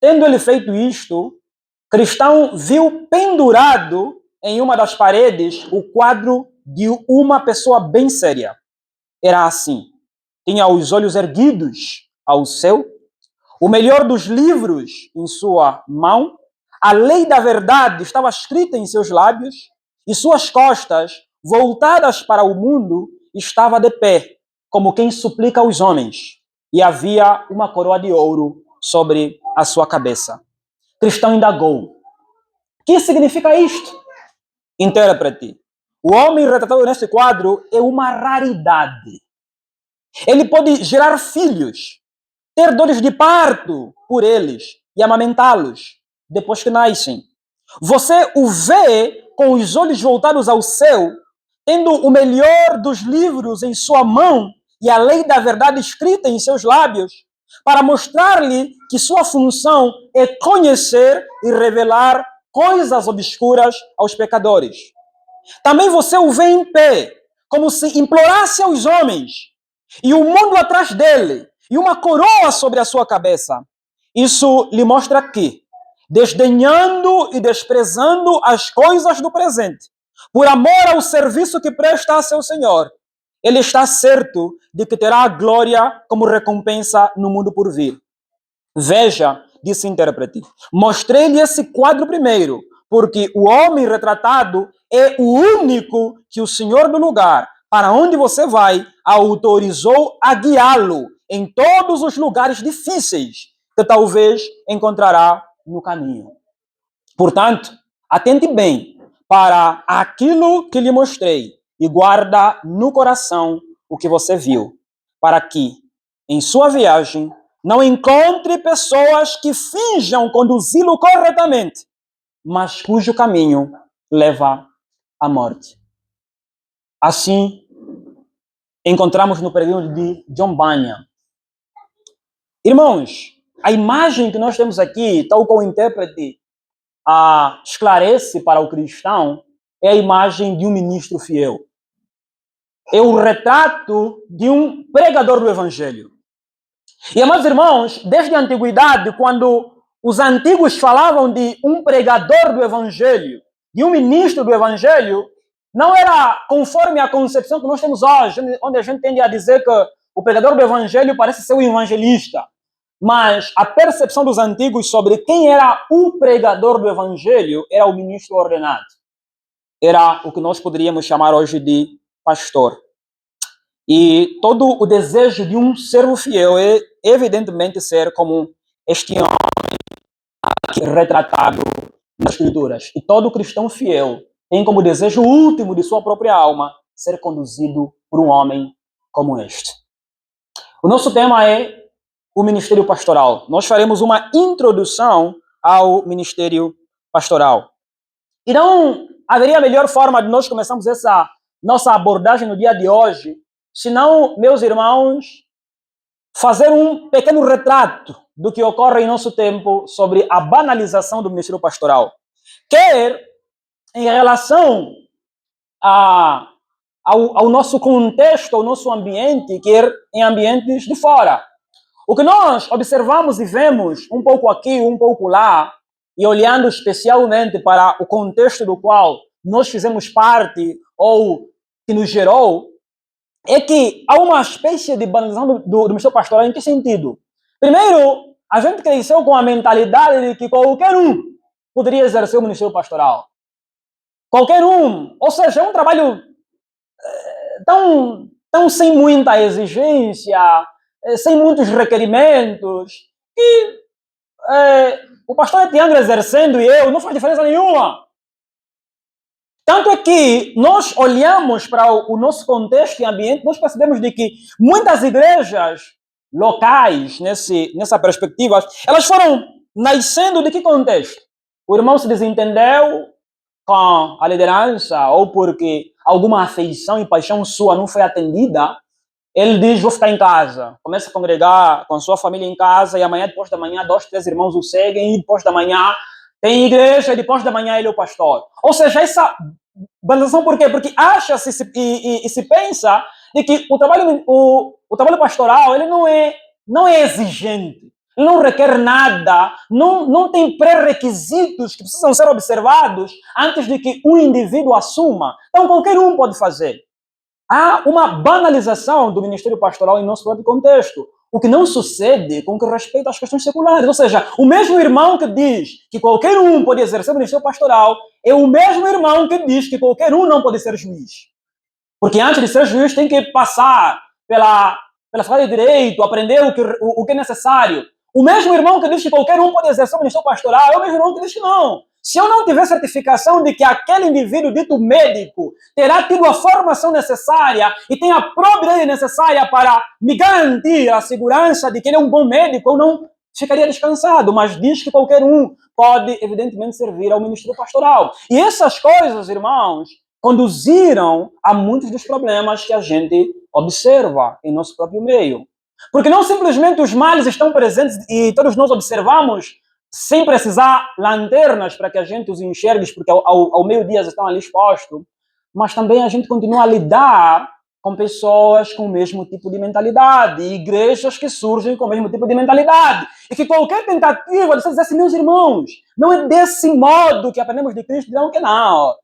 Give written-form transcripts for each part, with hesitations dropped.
Tendo ele feito isto, Cristão viu pendurado em uma das paredes o quadro de uma pessoa bem séria. Era assim: tinha os olhos erguidos ao céu, o melhor dos livros em sua mão, a lei da verdade estava escrita em seus lábios, e suas costas, voltadas para o mundo, estava de pé, como quem suplica aos homens, e havia uma coroa de ouro sobre a sua cabeça. Cristão indagou: o que significa isto? Intérprete: o homem retratado neste quadro é uma raridade. Ele pode gerar filhos, ter dores de parto por eles e amamentá-los depois que nascem. Você o vê com os olhos voltados ao céu, tendo o melhor dos livros em sua mão e a lei da verdade escrita em seus lábios, para mostrar-lhe que sua função é conhecer e revelar coisas obscuras aos pecadores. Também você o vê em pé, como se implorasse aos homens, e o mundo atrás dele, e uma coroa sobre a sua cabeça. Isso lhe mostra que, desdenhando e desprezando as coisas do presente, por amor ao serviço que presta a seu Senhor, ele está certo de que terá a glória como recompensa no mundo por vir. Veja, disse o intérprete, mostrei-lhe esse quadro primeiro, porque o homem retratado é o único que o Senhor do lugar, para onde você vai, autorizou a guiá-lo em todos os lugares difíceis que talvez encontrará no caminho. Portanto, atente bem para aquilo que lhe mostrei e guarda no coração o que você viu, para que, em sua viagem, não encontre pessoas que finjam conduzi-lo corretamente, mas cujo caminho leva à morte. Assim, encontramos no peregrino de John Bunyan. Irmãos, a imagem que nós temos aqui, tal como o intérprete esclarece para o cristão, é a imagem de um ministro fiel. É o retrato de um pregador do evangelho. E, amados irmãos, desde a antiguidade, quando os antigos falavam de um pregador do evangelho, de um ministro do evangelho, não era conforme a concepção que nós temos hoje, onde a gente tende a dizer que o pregador do evangelho parece ser um evangelista. Mas a percepção dos antigos sobre quem era o pregador do evangelho era o ministro ordenado. Era o que nós poderíamos chamar hoje de pastor. E todo o desejo de um servo fiel é, evidentemente, ser como este homem aqui retratado nas Escrituras. E todo cristão fiel tem como desejo último de sua própria alma ser conduzido por um homem como este. O nosso tema é o ministério pastoral. Nós faremos uma introdução ao ministério pastoral. E não haveria melhor forma de nós começarmos essa nossa abordagem no dia de hoje, senão, meus irmãos, fazer um pequeno retrato do que ocorre em nosso tempo sobre a banalização do ministério pastoral. Quer em relação ao nosso contexto, ao nosso ambiente, quer em ambientes de fora. O que nós observamos e vemos um pouco aqui, um pouco lá, e olhando especialmente para o contexto do qual nós fizemos parte ou que nos gerou, é que há uma espécie de banalização do ministério pastoral. Em que sentido? Primeiro, a gente cresceu com a mentalidade de que qualquer um poderia exercer o ministério pastoral. Qualquer um. Ou seja, é um trabalho tão sem muita exigência, sem muitos requerimentos, que o pastor Etiangre exercendo e eu, não faz diferença nenhuma. Tanto é que nós olhamos para o nosso contexto e ambiente, nós percebemos de que muitas igrejas locais, nessa perspectiva, elas foram nascendo de que contexto? O irmão se desentendeu com a liderança, ou porque alguma afeição e paixão sua não foi atendida, ele diz, vou ficar em casa. Começa a congregar com sua família em casa, e amanhã, depois da manhã, 2, 3 irmãos o seguem, e depois da manhã tem igreja, e depois da manhã ele é o pastor. Ou seja, essa banalização por quê? Porque acha-se e se pensa de que o trabalho pastoral ele não é exigente. não requer nada, não tem pré-requisitos que precisam ser observados antes de que um indivíduo assuma. Então, qualquer um pode fazer. Há uma banalização do ministério pastoral em nosso próprio contexto, o que não sucede com que respeita às questões seculares. Ou seja, o mesmo irmão que diz que qualquer um pode exercer o ministério pastoral é o mesmo irmão que diz que qualquer um não pode ser juiz. Porque antes de ser juiz tem que passar pela faculdade de direito, aprender o que é necessário. O mesmo irmão que diz que qualquer um pode exercer o ministério pastoral é o mesmo irmão que diz que não. Se eu não tiver certificação de que aquele indivíduo dito médico terá tido a formação necessária e tem a probidade necessária para me garantir a segurança de que ele é um bom médico, eu não ficaria descansado. Mas diz que qualquer um pode, evidentemente, servir ao ministério pastoral. E essas coisas, irmãos, conduziram a muitos dos problemas que a gente observa em nosso próprio meio. Porque não simplesmente os males estão presentes e todos nós observamos sem precisar lanternas para que a gente os enxergue, porque ao meio-dia estão ali expostos, mas também a gente continua a lidar com pessoas com o mesmo tipo de mentalidade, igrejas que surgem com o mesmo tipo de mentalidade, e que qualquer tentativa de dizer assim, meus irmãos, não é desse modo que aprendemos de Cristo, dirão que não.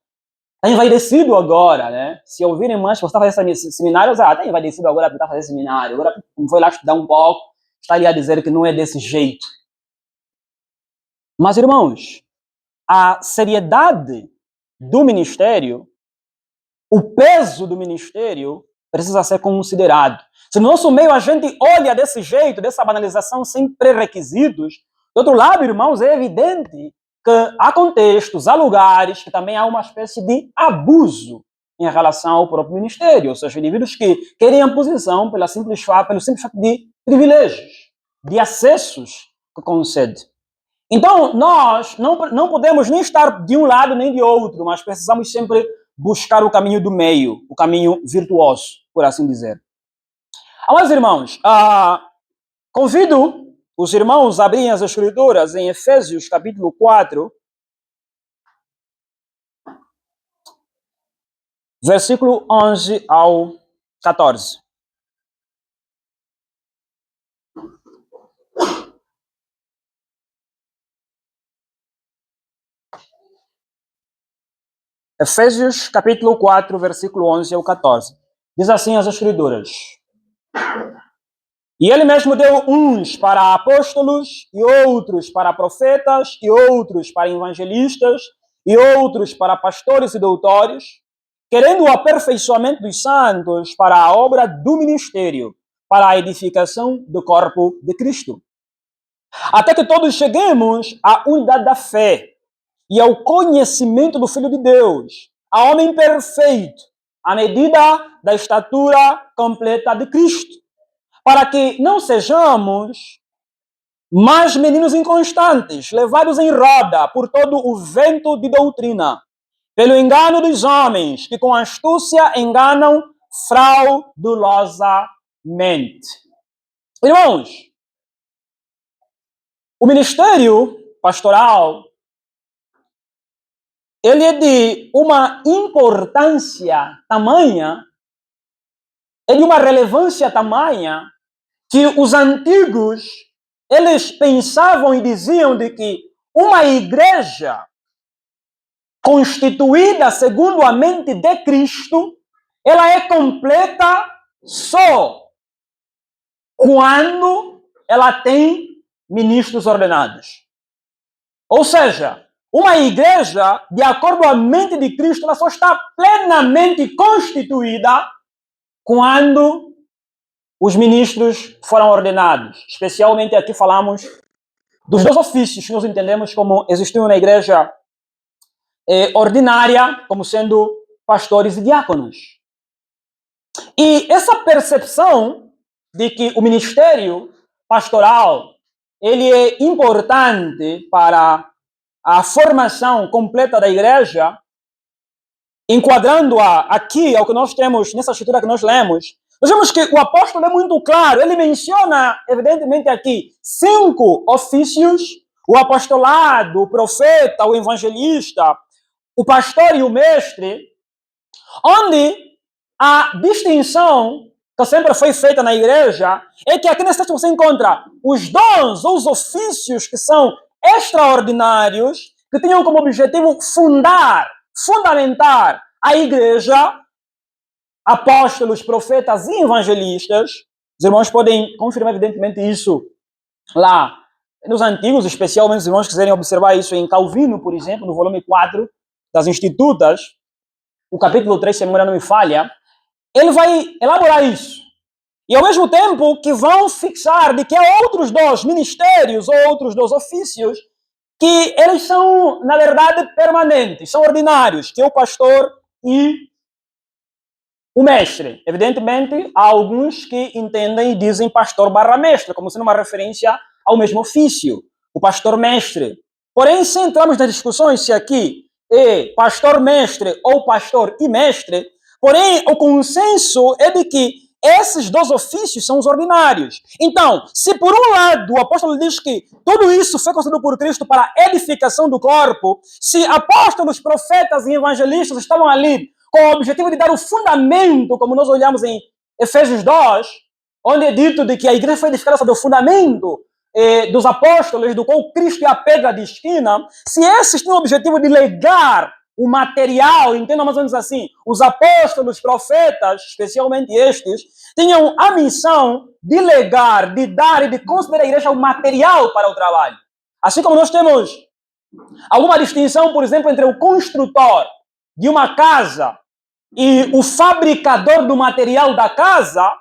Está envaidecido agora, né? Se ouvirem mais, você está fazendo seminário, está envaidecido agora para tentar fazer seminário. Agora, foi lá estudar um pouco, estaria a dizer que não é desse jeito. Mas, irmãos, a seriedade do ministério, o peso do ministério, precisa ser considerado. Se no nosso meio a gente olha desse jeito, dessa banalização sem pré-requisitos, do outro lado, irmãos, é evidente que há contextos, há lugares que também há uma espécie de abuso em relação ao próprio ministério, ou seja, indivíduos que querem a posição pelo simples fato de privilégios, de acessos que concede. Então, nós não podemos nem estar de um lado nem de outro, mas precisamos sempre buscar o caminho do meio, o caminho virtuoso, por assim dizer. Amados irmãos, convido os irmãos a abrirem as Escrituras em Efésios, capítulo 4, versículo 11 ao 14. Efésios, capítulo 4, versículo 11 ao 14. Diz assim as Escrituras: E ele mesmo deu uns para apóstolos, e outros para profetas, e outros para evangelistas, e outros para pastores e doutores, querendo o aperfeiçoamento dos santos para a obra do ministério, para a edificação do corpo de Cristo. Até que todos cheguemos à unidade da fé e ao conhecimento do Filho de Deus, a homem perfeito, à medida da estatura completa de Cristo, para que não sejamos mais meninos inconstantes, levados em roda por todo o vento de doutrina, pelo engano dos homens, que com astúcia enganam fraudulosamente. Irmãos, o ministério pastoral, ele é de uma importância tamanha, é de uma relevância tamanha, que os antigos, eles pensavam e diziam de que uma igreja constituída segundo a mente de Cristo, ela é completa só quando ela tem ministros ordenados. Ou seja, uma igreja, de acordo com a mente de Cristo, ela só está plenamente constituída quando os ministros foram ordenados. Especialmente aqui falamos dos dois ofícios que nós entendemos como existiam na igreja ordinária, como sendo pastores e diáconos. E essa percepção de que o ministério pastoral ele é importante para a formação completa da igreja, enquadrando-a aqui ao que nós temos nessa escritura que nós lemos, nós vemos que o apóstolo é muito claro, ele menciona, evidentemente, aqui 5 ofícios: o apostolado, o profeta, o evangelista, o pastor e o mestre, onde a distinção que sempre foi feita na igreja, é que aqui nesse texto você encontra os dons ou os ofícios que são extraordinários, que tinham como objetivo fundamentar a igreja, apóstolos, profetas e evangelistas. Os irmãos podem confirmar, evidentemente, isso lá nos Antigos, especialmente os irmãos quiserem observar isso em Calvino, por exemplo, no volume 4 das Institutas, o capítulo 3, se a memória não me falha, ele vai elaborar isso. E ao mesmo tempo que vão fixar de que há outros dois ministérios ou outros dois ofícios que eles são, na verdade, permanentes, são ordinários, que é o pastor e o mestre. Evidentemente, há alguns que entendem e dizem pastor barra mestre, como sendo uma referência ao mesmo ofício, o pastor mestre. Porém, se entramos nas discussões se aqui é pastor mestre ou pastor e mestre, porém, o consenso é de que esses dois ofícios são os ordinários. Então, se por um lado o apóstolo diz que tudo isso foi concedido por Cristo para a edificação do corpo, se apóstolos, profetas e evangelistas estavam ali com o objetivo de dar o fundamento, como nós olhamos em Efésios 2, onde é dito de que a igreja foi edificada sobre o fundamento dos apóstolos, do qual Cristo é a pedra de esquina, se esses têm o objetivo de legar o material, entendam mais ou menos assim, os apóstolos, profetas, especialmente estes, tinham a missão de legar, de dar e de conceder à igreja o material para o trabalho. Assim como nós temos alguma distinção, por exemplo, entre o construtor de uma casa e o fabricador do material da casa,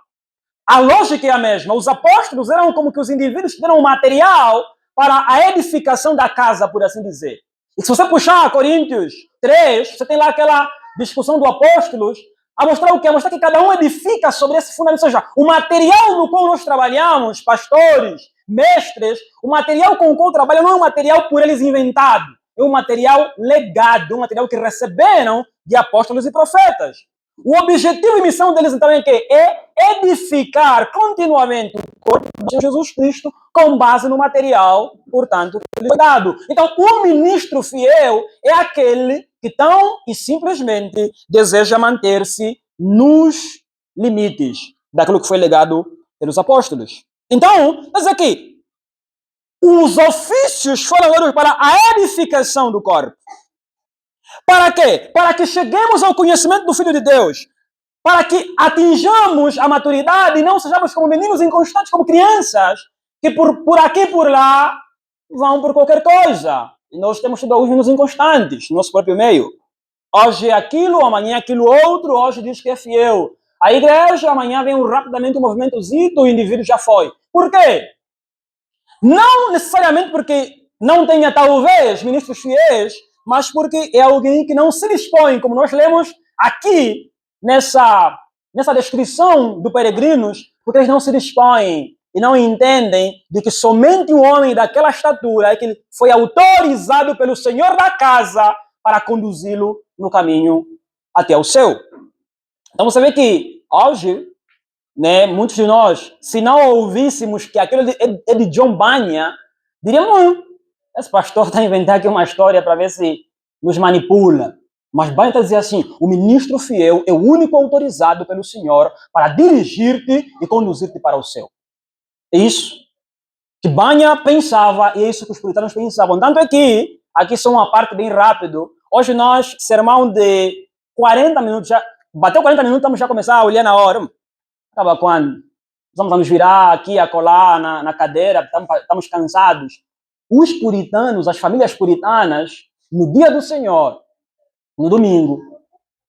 a lógica é a mesma. Os apóstolos eram como que os indivíduos que deram o material para a edificação da casa, por assim dizer. E se você puxar Coríntios 3, você tem lá aquela discussão do apóstolos, a mostrar o quê? A mostrar que cada um edifica sobre esse fundamento. Ou seja, o material no qual nós trabalhamos, pastores, mestres, o material com o qual trabalham não é um material por eles inventado. É um material legado, um material que receberam de apóstolos e profetas. O objetivo e missão deles, então, é que é edificar continuamente o corpo de Jesus Cristo com base no material, portanto, que lhe foi dado. Então, o ministro fiel é aquele que tão e simplesmente deseja manter-se nos limites daquilo que foi legado pelos apóstolos. Então, nós aqui, os ofícios foram dados para a edificação do corpo. Para quê? Para que cheguemos ao conhecimento do Filho de Deus. Para que atinjamos a maturidade e não sejamos como meninos inconstantes, como crianças, que por aqui e por lá vão por qualquer coisa. E nós temos tido alguns meninos inconstantes no nosso próprio meio. Hoje é aquilo, amanhã é aquilo outro, hoje diz que é fiel. A igreja, amanhã vem rapidamente um movimentozito, o indivíduo já foi. Por quê? Não necessariamente porque não tenha, talvez, ministros fiéis, mas porque é alguém que não se dispõe, como nós lemos aqui nessa descrição do peregrinos, porque eles não se dispõem e não entendem de que somente um homem daquela estatura é que foi autorizado pelo Senhor da casa para conduzi-lo no caminho até o céu. Então você vê que hoje, né, muitos de nós, se não ouvíssemos que aquilo é de John Bunyan, diríamos, esse pastor está a inventar aqui uma história para ver se nos manipula. Mas Bunyan está dizendo assim, o ministro fiel é o único autorizado pelo Senhor para dirigir-te e conduzir-te para o céu. É isso que Bunyan pensava e é isso que os puritanos pensavam. Tanto é que, aqui só uma parte bem rápido, hoje nós, sermão de 40 minutos, já bateu 40 minutos, estamos já a começar a olhar na hora. Acaba quando? Vamos nos virar aqui, acolá, na cadeira, estamos cansados. Os puritanos, as famílias puritanas, no dia do Senhor, no domingo,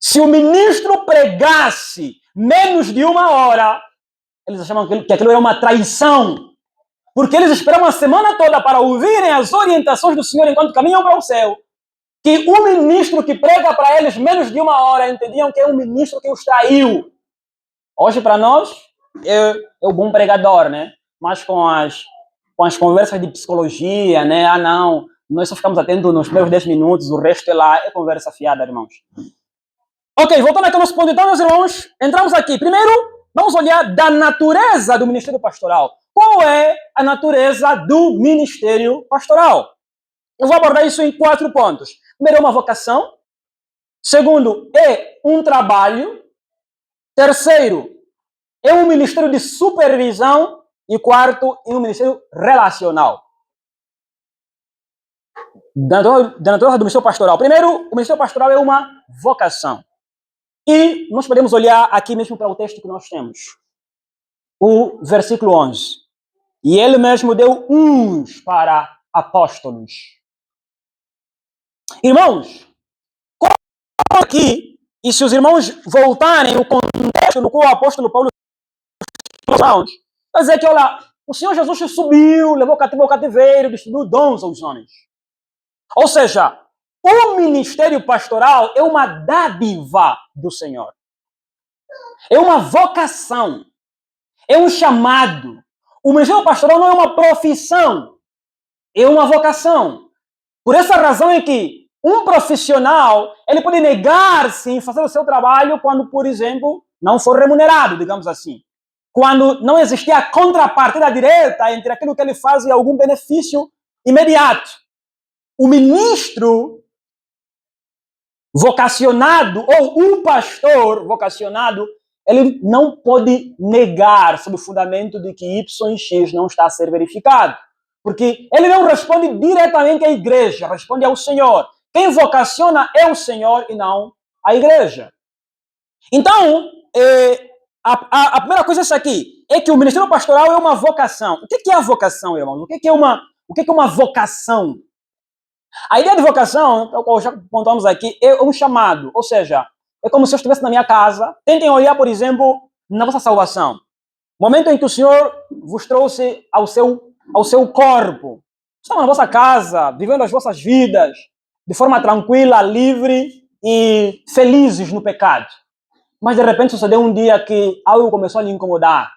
se o ministro pregasse menos de 1 hora, eles achavam que aquilo era uma traição, porque eles esperavam a semana toda para ouvirem as orientações do Senhor enquanto caminham para o céu, que o ministro que prega para eles menos de 1 hora entendiam que é um ministro que os traiu. Hoje, para nós, é o bom pregador, né? Mas com as conversas de psicologia, né? Ah, não, nós só ficamos atentos nos primeiros 10 minutos, o resto é lá, é conversa fiada, irmãos. Ok, voltando aqui ao nosso ponto, então, meus irmãos, entramos aqui. Primeiro, vamos olhar da natureza do ministério pastoral. Qual é a natureza do ministério pastoral? Eu vou abordar isso em 4 pontos. Primeiro, é uma vocação. Segundo, é um trabalho. Terceiro, é um ministério de supervisão e quarto, é um ministério relacional. Da natureza do ministério pastoral. Primeiro, o ministério pastoral é uma vocação. E nós podemos olhar aqui mesmo para o texto que nós temos. O versículo 11. E ele mesmo deu uns para apóstolos. Irmãos, aqui, e se os irmãos voltarem o contexto no qual o apóstolo Paulo vai dizer que, olha, o Senhor Jesus subiu, levou o cativeiro, distribuiu dons aos homens. Ou seja, o ministério pastoral é uma dádiva do Senhor. É uma vocação. É um chamado. O ministério pastoral não é uma profissão. É uma vocação. Por essa razão é que um profissional, ele pode negar-se em fazer o seu trabalho quando, por exemplo, não for remunerado, digamos assim. Quando não existir a contrapartida direta entre aquilo que ele faz e algum benefício imediato. O ministro vocacionado, ou o pastor vocacionado, ele não pode negar sob o fundamento de que Y e X não está a ser verificado. Porque ele não responde diretamente à igreja, responde ao Senhor. Quem vocaciona é o Senhor e não a igreja. Então, a primeira coisa é essa aqui, é que o ministério pastoral é uma vocação. O que é a vocação, irmãos? O que é uma vocação? A ideia de vocação, como já pontuamos aqui, é um chamado. Ou seja, é como se eu estivesse na minha casa. Tentem olhar, por exemplo, na vossa salvação. O momento em que o Senhor vos trouxe ao seu corpo. Estão na vossa casa, vivendo as vossas vidas de forma tranquila, livre e felizes no pecado. Mas de repente sucedeu um dia que algo começou a lhe incomodar.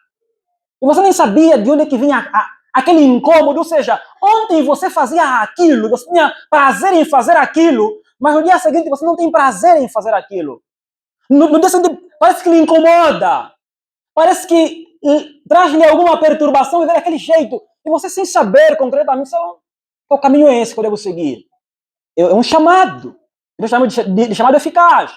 E você nem sabia de onde é que vinha aquele incômodo. Ou seja, ontem você fazia aquilo, você tinha prazer em fazer aquilo, mas no dia seguinte você não tem prazer em fazer aquilo. No dia seguinte parece que lhe incomoda. Parece que traz-lhe alguma perturbação e vem daquele jeito. E você sem saber concretamente o caminho é esse que eu devo seguir. É um chamado. Nós chamamos de chamado eficaz.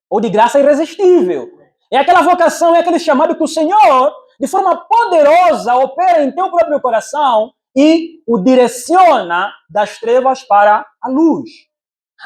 Ou de graça irresistível. É aquela vocação, é aquele chamado que o Senhor, de forma poderosa, opera em teu próprio coração e o direciona das trevas para a luz.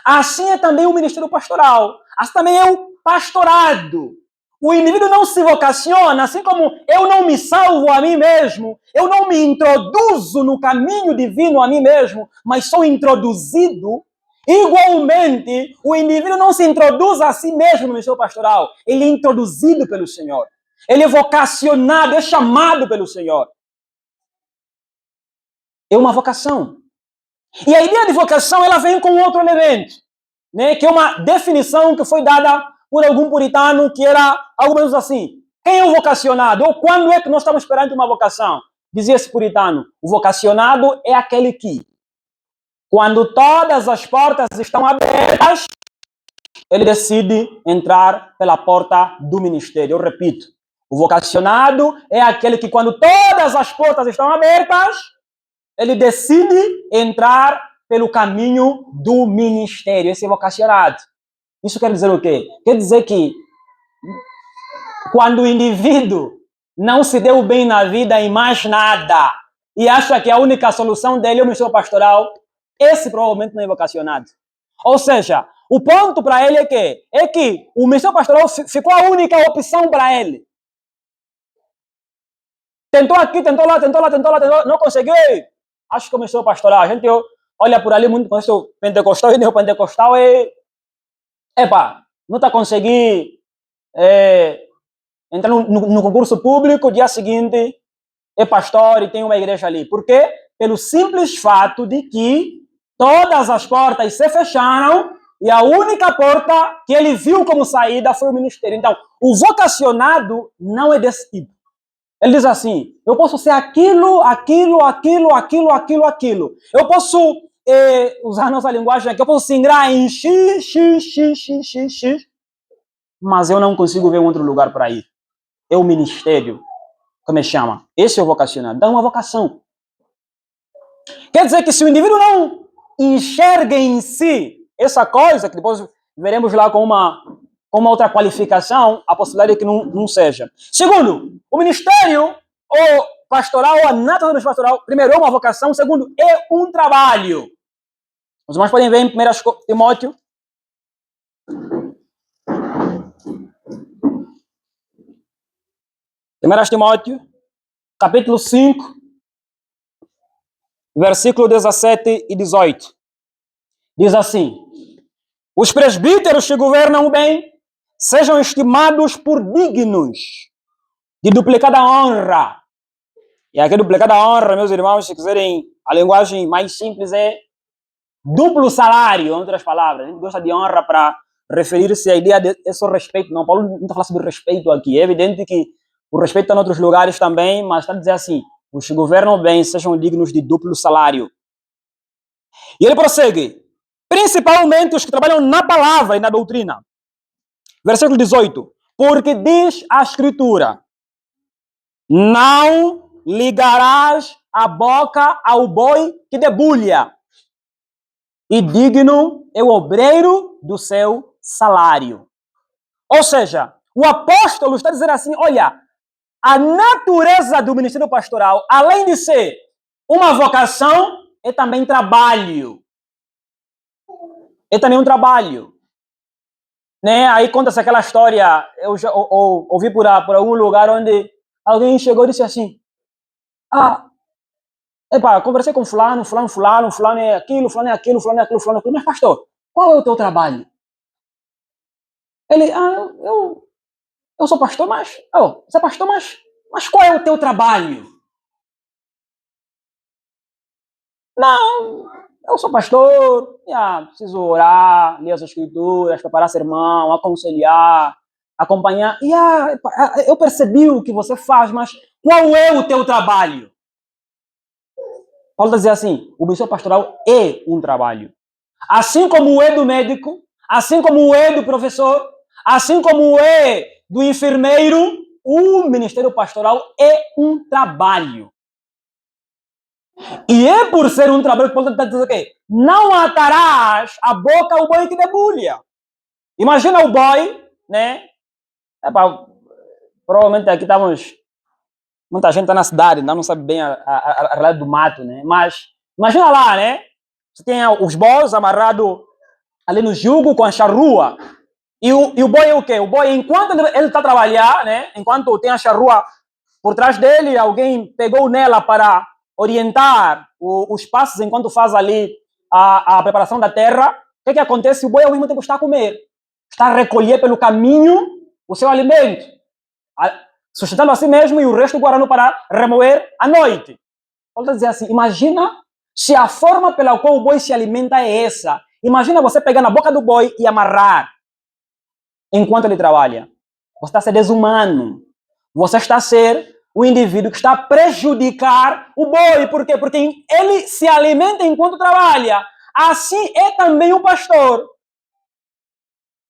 Assim é também o ministério pastoral. Assim também é o pastorado. O indivíduo não se vocaciona, assim como eu não me salvo a mim mesmo, eu não me introduzo no caminho divino a mim mesmo, mas sou introduzido. Igualmente, o indivíduo não se introduz a si mesmo no ministério pastoral, ele é introduzido pelo Senhor. Ele é vocacionado, é chamado pelo Senhor. É uma vocação. E a ideia de vocação, ela vem com outro elemento, né, que é uma definição que foi dada por algum puritano, que era algo menos assim. Quem é o vocacionado? Ou quando é que nós estamos perante uma vocação? Dizia esse puritano, o vocacionado é aquele que, quando todas as portas estão abertas, ele decide entrar pela porta do ministério. Eu repito, o vocacionado é aquele que, quando todas as portas estão abertas, ele decide entrar pelo caminho do ministério. Esse é vocacionado. Isso quer dizer o quê? Quer dizer que quando o indivíduo não se deu bem na vida em mais nada e acha que a única solução dele é o ministério pastoral, esse provavelmente não é vocacionado. Ou seja, o ponto para ele é que o ministério pastoral ficou a única opção para ele. Tentou aqui, tentou lá, não conseguiu. Acho que o ministério pastoral, a gente olha por ali muito com o pentecostal, e o pentecostal não está conseguindo entrar no concurso público, dia seguinte é pastor e tem uma igreja ali. Por quê? Pelo simples fato de que todas as portas se fecharam e a única porta que ele viu como saída foi o ministério. Então, o vocacionado não é desse tipo. Ele diz assim, eu posso ser aquilo. Eu posso usar a nossa linguagem aqui, eu posso singrar em X, mas eu não consigo ver um outro lugar para ir. É o ministério, como chama. Esse é o vocacionado, dá uma vocação. Quer dizer que se o indivíduo não enxerga em si essa coisa, que depois veremos lá com com uma outra qualificação, a possibilidade é que não seja. Segundo, o ministério ou pastoral, ou a natureza pastoral, primeiro, é uma vocação, segundo, é um trabalho. Os irmãos podem ver em 1 Timóteo. 1 Timóteo, capítulo 5, versículo 17 e 18. Diz assim: os presbíteros que governam bem sejam estimados por dignos de duplicada honra. E aqui duplicada honra, meus irmãos, se quiserem, a linguagem mais simples é duplo salário, em outras palavras. A gente gosta de honra para referir-se à ideia de esse respeito. Não, Paulo não está falando sobre respeito aqui. É evidente que o respeito está em outros lugares também, mas está a dizer assim: os que governam bem sejam dignos de duplo salário. E ele prossegue: principalmente os que trabalham na palavra e na doutrina. Versículo 18. Porque diz a Escritura: não ligarás a boca ao boi que debulha, e digno é o obreiro do seu salário. Ou seja, o apóstolo está a dizer assim: olha, a natureza do ministério pastoral, além de ser uma vocação, é também trabalho. É também um trabalho. Né? Aí conta-se aquela história, eu já ouvi por algum lugar onde alguém chegou e disse assim: conversei com fulano é aquilo, fulano é aquilo, fulano é aquilo, fulano é aquilo. Mas pastor, qual é o teu trabalho? Ele, eu sou pastor, mas você é pastor, mas qual é o teu trabalho? Não, eu sou pastor, preciso orar, ler as escrituras, preparar sermão, aconselhar, acompanhar. Eu percebi o que você faz, mas qual é o teu trabalho? Paulo está dizendo assim: o ministério pastoral é um trabalho. Assim como é do médico, assim como é do professor, assim como é do enfermeiro, o ministério pastoral é um trabalho. E é por ser um trabalho que Paulo está dizendo o quê? Não atarás a boca ao boi que debulha. Imagina o boi, né? Provavelmente aqui estamos... Muita gente está na cidade, não sabe bem a realidade do mato, né? Mas imagina lá, né? Você tem os bois amarrados ali no jugo com a charrua. E o boi é o quê? O boi, enquanto ele está a trabalhar, né? Enquanto tem a charrua por trás dele, alguém pegou nela para orientar os passos enquanto faz ali a preparação da terra. O que acontece? O boi ao mesmo tempo está a comer. Está a recolher pelo caminho o seu alimento. Sustentando a si mesmo e o resto guardando para remoer à noite. Volta a dizer assim: imagina se a forma pela qual o boi se alimenta é essa. Imagina você pegar na boca do boi e amarrar enquanto ele trabalha. Você está a ser desumano. Você está a ser o indivíduo que está a prejudicar o boi. Por quê? Porque ele se alimenta enquanto trabalha. Assim é também o pastor.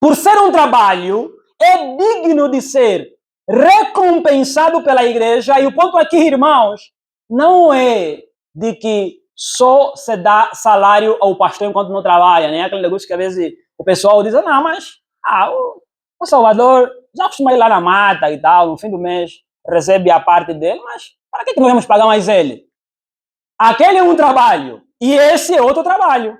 Por ser um trabalho, é digno de ser recompensado pela igreja. E o ponto aqui, irmãos, não é de que só se dá salário ao pastor enquanto não trabalha, né? Aquele negócio que às vezes o pessoal diz: não, mas o Salvador já costuma ir lá na mata e tal, no fim do mês recebe a parte dele, mas para que nós vamos pagar mais ele? Aquele é um trabalho e esse é outro trabalho.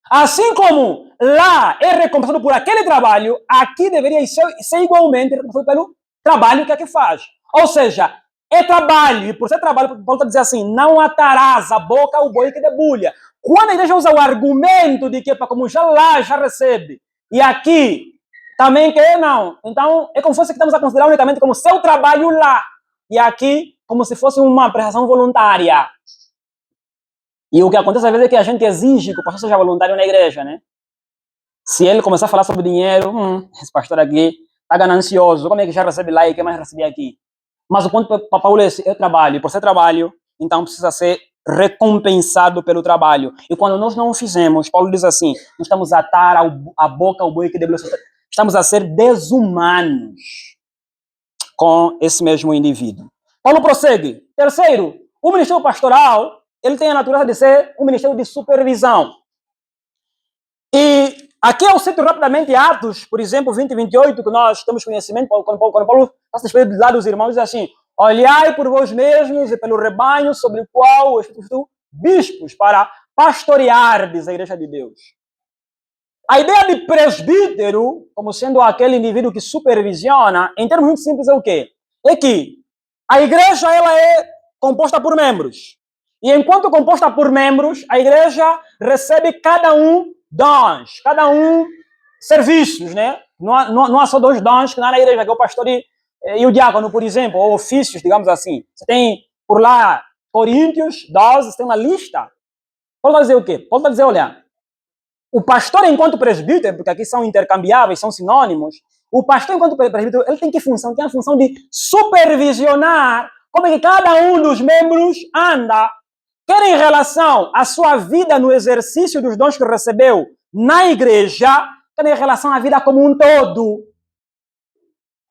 Assim como lá é recompensado por aquele trabalho, aqui deveria ser igualmente recompensado pelo trabalho que aqui faz. Ou seja, é trabalho, e por ser trabalho, Paulo está dizendo assim: não atarás a boca ao boi que debulha. Quando a igreja usa o argumento de que, como já lá, já recebe, e aqui também quer, não. Então, é como se fosse que estamos a considerar unicamente como seu trabalho lá, e aqui como se fosse uma prestação voluntária. E o que acontece às vezes é que a gente exige que o pastor seja voluntário na igreja, né? Se ele começar a falar sobre dinheiro, esse pastor aqui está ganancioso, como é que já recebe lá e quer mais receber aqui? Mas o ponto para Paulo é trabalho. E por ser trabalho, então precisa ser recompensado pelo trabalho. E quando nós não o fizemos, Paulo diz assim: nós estamos a atar a boca ao boi que debulha. Estamos a ser desumanos com esse mesmo indivíduo. Paulo prossegue. Terceiro, o ministério pastoral, ele tem a natureza de ser um ministério de supervisão. E Aqui eu cito rapidamente Atos, por exemplo, 20 e 28, que nós temos conhecimento, quando Paulo está se despedindo lá dos irmãos, diz assim: olhai por vós mesmos e pelo rebanho sobre o qual o Espírito bispos para pastoreardes a igreja de Deus. A ideia de presbítero, como sendo aquele indivíduo que supervisiona, em termos muito simples, é o quê? É que a igreja ela é composta por membros. E enquanto composta por membros, a igreja recebe cada um dons, cada um serviços, né? Não há só dois dons que não há na igreja, que é o pastor e o diácono, por exemplo, ou ofícios, digamos assim. Você tem por lá Coríntios 12, você tem uma lista. Paulo vai dizer o quê? Paulo vai dizer, olha, o pastor enquanto presbítero, porque aqui são intercambiáveis, são sinônimos, o pastor enquanto presbítero, ele tem que função? Tem a função de supervisionar como é que cada um dos membros anda, quer em relação à sua vida no exercício dos dons que recebeu na igreja, quer em relação à vida como um todo.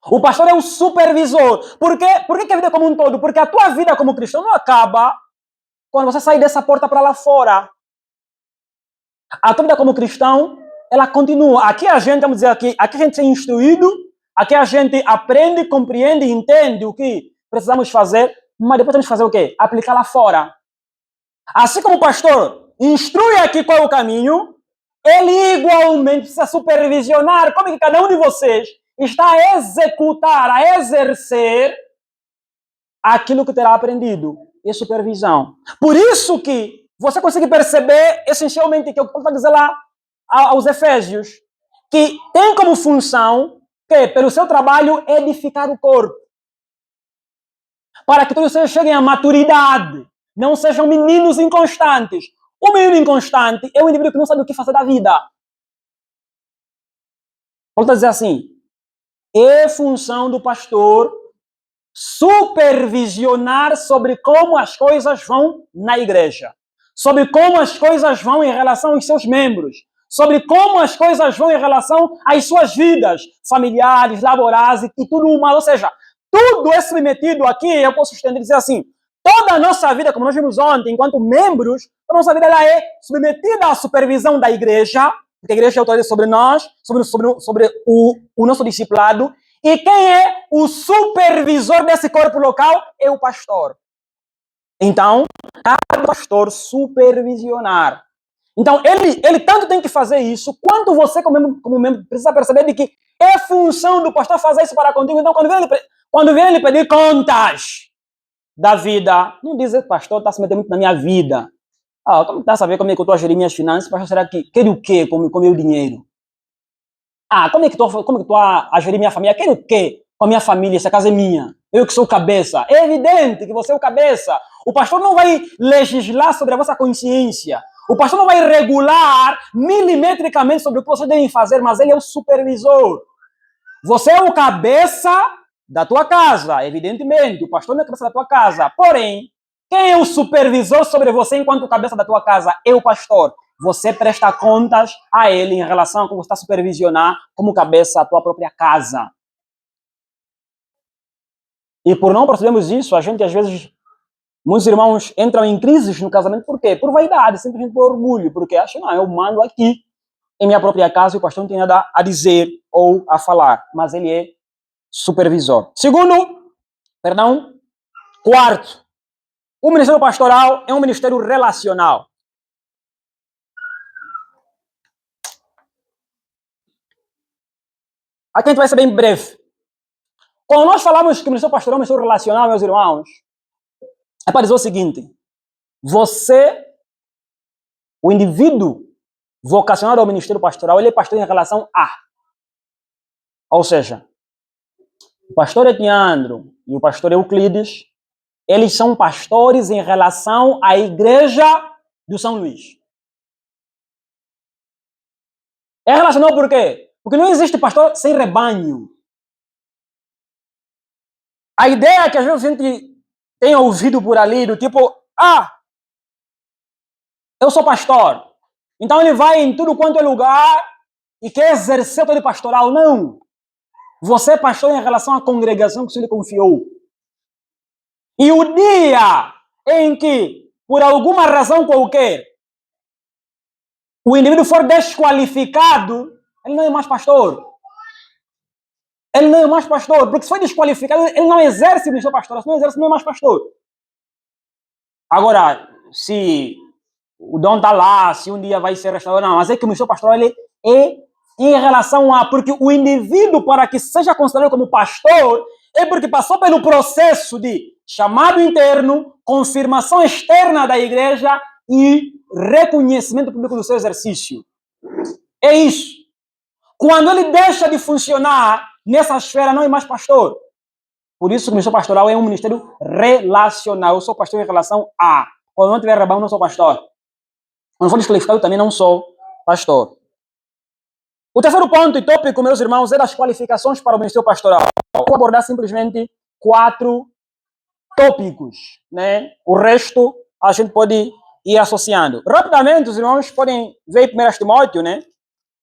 O pastor é o supervisor. Por que a vida como um todo? Porque a tua vida como cristão não acaba quando você sair dessa porta para lá fora. A tua vida como cristão, ela continua. Aqui a gente, vamos dizer aqui a gente é instruído, aqui a gente aprende, compreende e entende o que precisamos fazer, mas depois temos que fazer o quê? Aplicar lá fora. Assim como o pastor instrui aqui qual é o caminho, ele igualmente precisa supervisionar como é que cada um de vocês está a executar, a exercer aquilo que terá aprendido. É supervisão. Por isso que você consegue perceber essencialmente que o Paulo está dizendo lá aos Efésios, que tem como função que, pelo seu trabalho, edificar o corpo. Para que todos vocês cheguem à maturidade. Não sejam meninos inconstantes. O menino inconstante é o indivíduo que não sabe o que fazer da vida. Paulo está dizendo assim, é função do pastor supervisionar sobre como as coisas vão na igreja, sobre como as coisas vão em relação aos seus membros, sobre como as coisas vão em relação às suas vidas familiares, laborais e tudo mais. Ou seja, tudo é submetido aqui, eu posso estender e dizer assim, toda a nossa vida, como nós vimos ontem, enquanto membros, a nossa vida ela é submetida à supervisão da igreja, porque a igreja é autoridade sobre nós, sobre o nosso discipulado. E quem é o supervisor desse corpo local? É o pastor. Então, cada pastor supervisionar. Então, ele tanto tem que fazer isso, quanto você, como membro, precisa perceber de que é função do pastor fazer isso para contigo. Então, quando vem ele pedir contas da vida, não diz, pastor, está se metendo muito na minha vida. Como está a saber como é que eu estou a gerir minhas finanças? Pastor, será que quer o quê com o meu dinheiro? Como é que estou a gerir minha família? Quero o quê com a minha família? Essa casa é minha. Eu que sou o cabeça. É evidente que você é o cabeça. O pastor não vai legislar sobre a vossa consciência. O pastor não vai regular milimetricamente sobre o que vocês devem fazer, mas ele é o supervisor. Você é o cabeça da tua casa, evidentemente. O pastor não é a cabeça da tua casa. Porém, quem é o supervisor sobre você enquanto cabeça da tua casa? É o pastor. Você presta contas a ele em relação a como você está a supervisionar como cabeça a tua própria casa. E por não percebermos isso, a gente às vezes, muitos irmãos entram em crises no casamento. Por quê? Por vaidade, simplesmente por orgulho. Porque acham, eu mando aqui em minha própria casa e o pastor não tem nada a dizer ou a falar. Mas ele é supervisor. Quarto, o ministério pastoral é um ministério relacional. Aqui a gente vai ser bem breve. Quando nós falamos que o ministério pastoral é um ministério relacional, meus irmãos, é para dizer o seguinte: você, o indivíduo vocacionado ao ministério pastoral, ele é pastor em relação a. Ou seja, o pastor Etiandro e o pastor Euclides, eles são pastores em relação à igreja do São Luís. É relacional por quê? Porque não existe pastor sem rebanho. A ideia que às vezes a gente tem ouvido por ali, do tipo, eu sou pastor. Então ele vai em tudo quanto é lugar e quer exercer todo pastoral. Não. Você é pastor em relação à congregação que o Senhor lhe confiou. E o dia em que, por alguma razão qualquer, o indivíduo for desqualificado, ele não é mais pastor. Ele não é mais pastor, porque se foi desqualificado, ele não exerce o ministério pastoral, se não exerce, não é mais pastor. Agora, se o dom está lá, se um dia vai ser restaurado, não, mas é que o ministério pastoral ele é em relação a, porque o indivíduo, para que seja considerado como pastor, é porque passou pelo processo de chamado interno, confirmação externa da igreja e reconhecimento público do seu exercício. É isso. Quando ele deixa de funcionar nessa esfera, não é mais pastor. Por isso que o ministério pastoral é um ministério relacional. Eu sou pastor em relação a. Quando não tiver rebanho, não sou pastor. Quando for desqualificado, também não sou pastor. O terceiro ponto e tópico, meus irmãos, é das qualificações para o ministério pastoral. Vou abordar simplesmente 4 tópicos, né? O resto a gente pode ir associando. Rapidamente, os irmãos podem ver 1 Timóteo, né?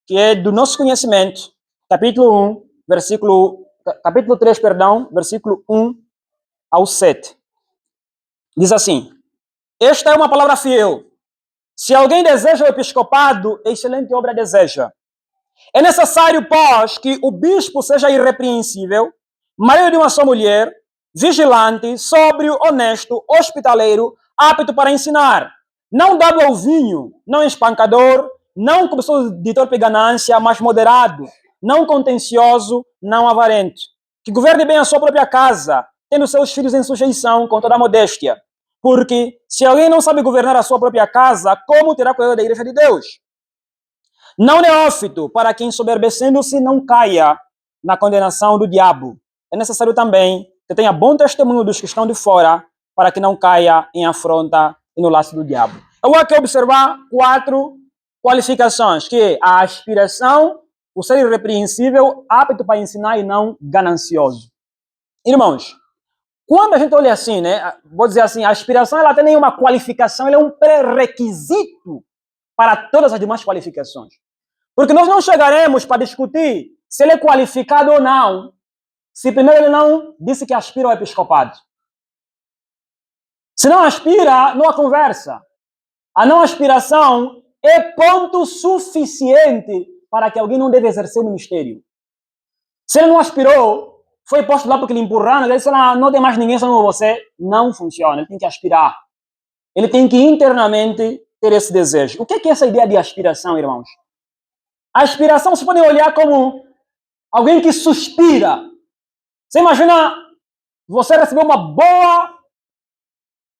Que é do nosso conhecimento, capítulo 3, versículo 1 ao 7. Diz assim: esta é uma palavra fiel. Se alguém deseja o episcopado, excelente obra deseja. É necessário, pois, que o bispo seja irrepreensível, marido de uma só mulher, vigilante, sóbrio, honesto, hospitaleiro, apto para ensinar, não dado ao vinho, não espancador, não cobiçoso de torpe ganância, mas moderado, não contencioso, não avarento, que governe bem a sua própria casa, tendo seus filhos em sujeição com toda a modéstia. Porque se alguém não sabe governar a sua própria casa, como terá cuidado da igreja de Deus? Não neófito, para que ensoberbecendo-se não caia na condenação do diabo. É necessário também que tenha bom testemunho dos que estão de fora, para que não caia em afronta e no laço do diabo. Eu vou aqui observar 4 qualificações, que é a aspiração, o ser irrepreensível, apto para ensinar e não ganancioso. Irmãos, quando a gente olha assim, né, vou dizer assim, a aspiração ela tem nenhuma qualificação, ela é um pré-requisito para todas as demais qualificações. Porque nós não chegaremos para discutir se ele é qualificado ou não, se primeiro ele não disse que aspira ao episcopado. Se não aspira, não há conversa. A não aspiração é ponto suficiente para que alguém não deve exercer o ministério. Se ele não aspirou, foi posto lá porque lhe empurraram, ele disse, não tem mais ninguém senão você, não funciona, ele tem que aspirar. Ele tem que internamente ter esse desejo. O que é essa ideia de aspiração, irmãos? A aspiração se pode olhar como alguém que suspira. Você imagina, você recebeu uma boa...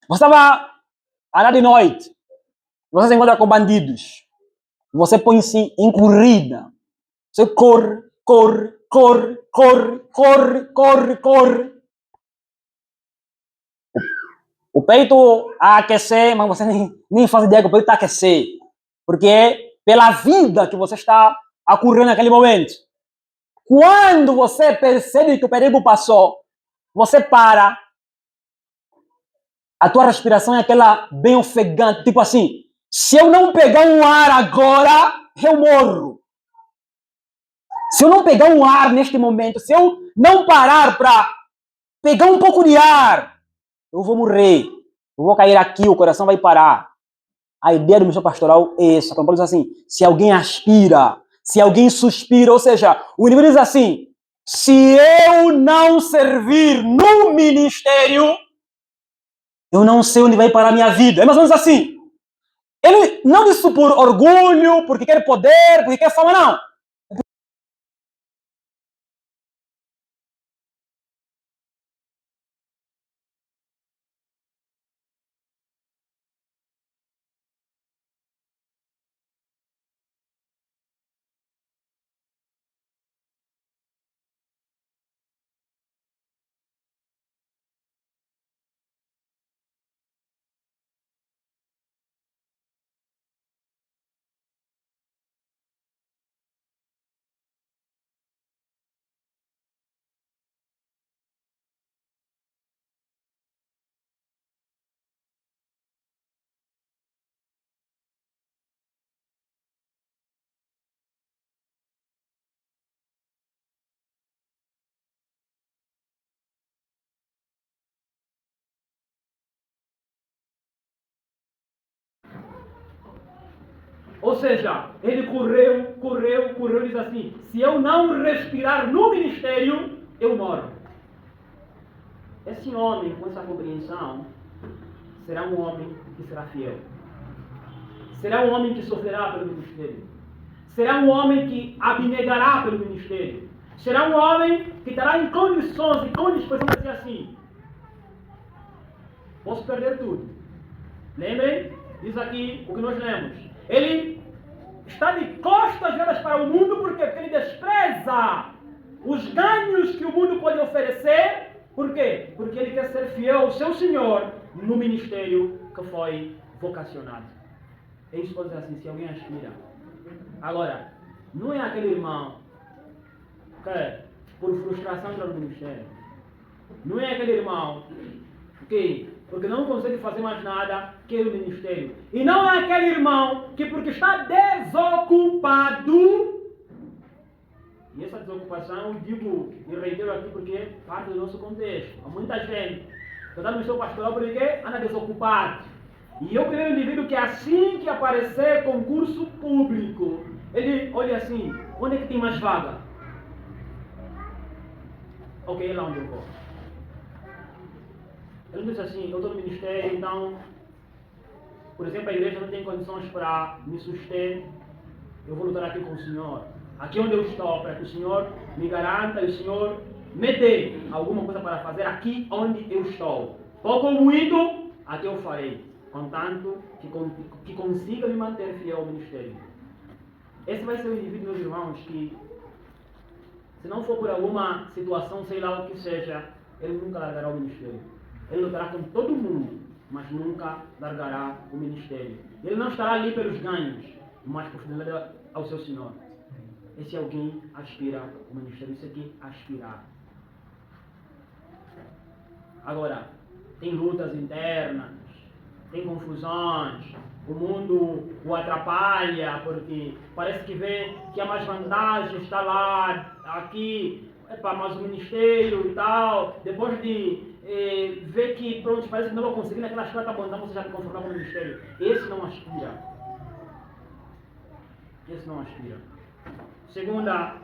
Você estava lá de noite, você se encontra com bandidos, você põe-se em corrida, você corre, corre, corre, corre, corre, corre, corre. O peito a aquecer, mas você nem faz ideia que o peito está a aquecer, porque é pela vida que você está a correr naquele momento. Quando você percebe que o perigo passou, você para, a tua respiração é aquela bem ofegante, tipo assim, se eu não pegar um ar agora, eu morro. Se eu não pegar um ar neste momento, se eu não parar para pegar um pouco de ar, eu vou morrer. Eu vou cair aqui, o coração vai parar. A ideia do missão pastoral é essa. Como Paulo diz assim, se alguém aspira, se alguém suspira, ou seja, o indivíduo diz assim, se eu não servir no ministério, eu não sei onde vai parar a minha vida. É mais ou menos assim. Ele não disse isso por orgulho, porque quer poder, porque quer fama, não. Ou seja, ele correu e diz assim: se eu não respirar no ministério, eu morro. Esse homem, com essa compreensão, será um homem que será fiel. Será um homem que sofrerá pelo ministério. Será um homem que abnegará pelo ministério. Será um homem que estará em condições e com disposição de dizer assim: posso perder tudo. Lembrem, diz aqui o que nós lemos. Ele está de costas viradas para o mundo, por quê? Porque ele despreza os ganhos que o mundo pode oferecer. Por quê? Porque ele quer ser fiel ao seu Senhor no ministério que foi vocacionado. É isso que pode dizer assim, se alguém aspira. Agora, não é aquele irmão que, por frustração, entra no ministério. Não é aquele irmão que, porque não consegue fazer mais nada, quer o ministério. E não é aquele irmão que, porque está desocupado, e essa desocupação, eu digo e reitero aqui porque é parte do nosso contexto. Há muita gente que está no seu pastoral porque anda desocupado. E eu primeiro indivíduo que assim que aparecer concurso público, ele olha assim: onde é que tem mais vaga? Ok, é lá onde eu vou. Ele diz assim: eu estou no ministério, então, por exemplo, a igreja não tem condições para me suster, eu vou lutar aqui com o Senhor. Aqui onde eu estou, para que o Senhor me garanta e o Senhor me dê alguma coisa para fazer aqui onde eu estou. Pouco ou muito, até eu farei, contanto que consiga me manter fiel ao ministério. Esse vai ser o indivíduo, meus irmãos, que, se não for por alguma situação, sei lá o que seja, ele nunca largará o ministério. Ele lutará com todo mundo, mas nunca largará o ministério. Ele não estará ali pelos ganhos, mas por fidelidade ao seu Senhor. Esse alguém aspira ao ministério, isso aqui aspirar. Agora, tem lutas internas, tem confusões, o mundo o atrapalha, porque parece que vê que há mais vantagem estar lá, aqui, mas o ministério e tal, depois de ver que pronto, parece que não vou conseguir naquela escola, tá bom, então você já me conformar com o ministério. Esse não aspira. Esse não aspira. Segunda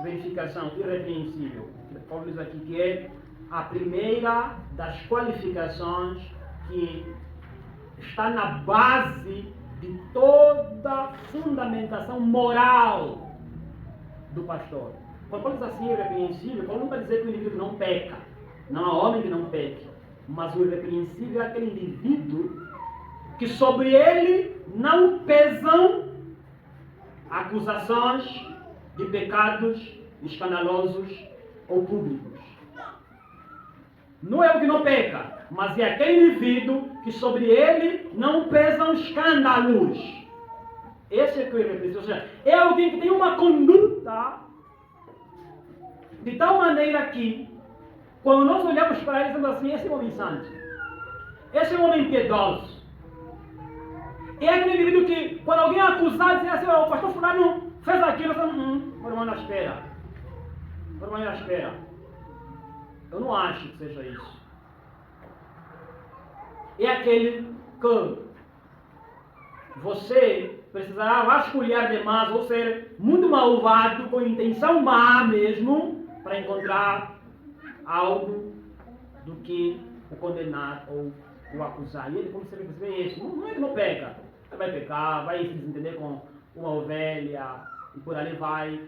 verificação, irrepreensível. Paulo diz aqui que é a primeira das qualificações que está na base de toda fundamentação moral do pastor. Quando Paulo diz assim, irrepreensível, Paulo não vai dizer que o indivíduo não peca. Não há homem que não peque. Mas o irrepreensível é aquele indivíduo que sobre ele não pesam acusações de pecados escandalosos ou públicos. Não é o que não peca, mas é aquele indivíduo que sobre ele não pesam escândalos. Esse é que eu represento. Ou seja, é alguém que tem uma conduta de tal maneira que, quando nós olhamos para ele, dizemos assim: esse é um homem santo, esse é um homem piedoso. É aquele indivíduo que, quando alguém é acusado, diz assim: o pastor fulano fez aquilo, meu irmão na espera. Meu irmão na espera. Eu não acho que seja isso. É aquele que você precisará vasculhar demais ou ser muito malvado, com intenção má mesmo, para encontrar algo do que o condenar ou o acusar. E ele, como você vai perceber isso, não é que não peca. Ele vai pecar, vai se desentender com uma ovelha e por ali vai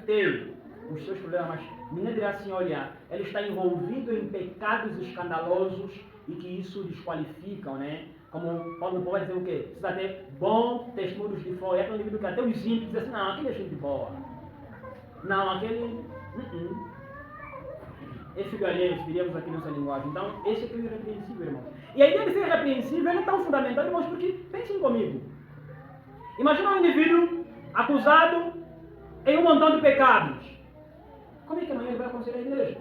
ter os seus problemas, mas ninguém dirá assim: olha, ele está envolvido em pecados escandalosos e que isso desqualificam, né? Como Paulo pode dizer o quê? Precisa ter bom testemunhos de fora. É aquele indivíduo que até os ímpios dizem assim: não, aquele é gente boa. Não, aquele... É filho alheio, diríamos aqui nessa linguagem. Então, esse é o irrepreensível, irmão. E a ideia de ser irrepreensível é tão fundamental, irmãos, porque pensem comigo. Imagina um indivíduo acusado em um montão de pecados. Como é que amanhã ele vai aconselhar a igreja?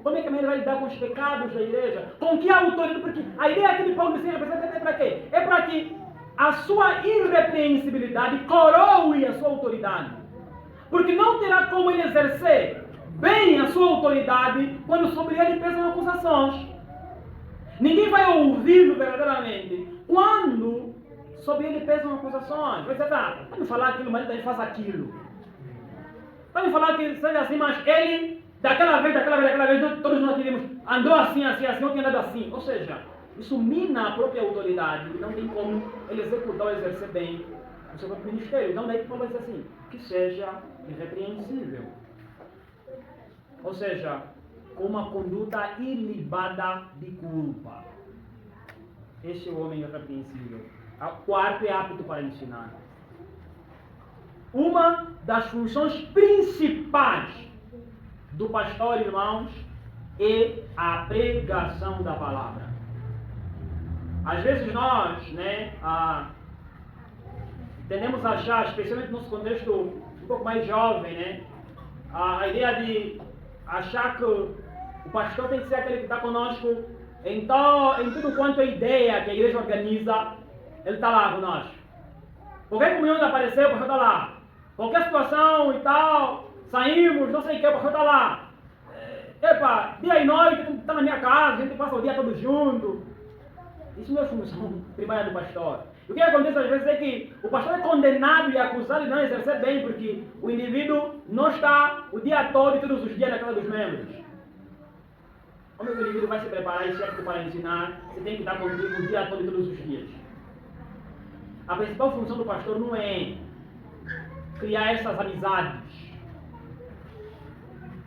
Como é que amanhã ele vai lidar com os pecados da igreja? Com que autoridade? Porque a ideia aqui de Paulo de ser representante é para quê? É para que a sua irrepreensibilidade coroe a sua autoridade. Porque não terá como ele exercer bem a sua autoridade quando sobre ele pesam acusações. Ninguém vai ouvi-lo verdadeiramente quando sobre ele pesam acusações. Você está me falar aquilo, mas ele faz aquilo. Está me falar que seja assim, mas ele, daquela vez, todos nós tivemos, andou assim, não tinha andado assim. Ou seja, isso mina a própria autoridade e não tem como ele executar ou exercer bem o seu próprio ministério. Então daí que Paulo diz assim, que seja irrepreensível. Ou seja, com uma conduta ilibada de culpa. Este é o homem irrepreensível. O quarto é apto para ensinar. Uma das funções principais do pastor, irmãos, é a pregação da palavra. Às vezes nós, tendemos a achar, especialmente no nosso contexto um pouco mais jovem, a ideia de achar que o pastor tem que ser aquele que está conosco em tudo quanto é ideia que a igreja organiza, ele está lá conosco. Qualquer comunhão que apareceu, o pastor está lá. Qualquer situação e tal, saímos, não sei o que, o pastor está lá. Dia e noite, está na minha casa, a gente passa o dia todo junto. Isso não é função primária do pastor. O que acontece às vezes é que o pastor é condenado e acusado de não exercer bem, porque o indivíduo não está o dia todo e todos os dias na casa dos membros. Como o indivíduo vai se preparar e certo para ensinar, você tem que estar contigo o dia todo e todos os dias. A principal função do pastor não é criar essas amizades,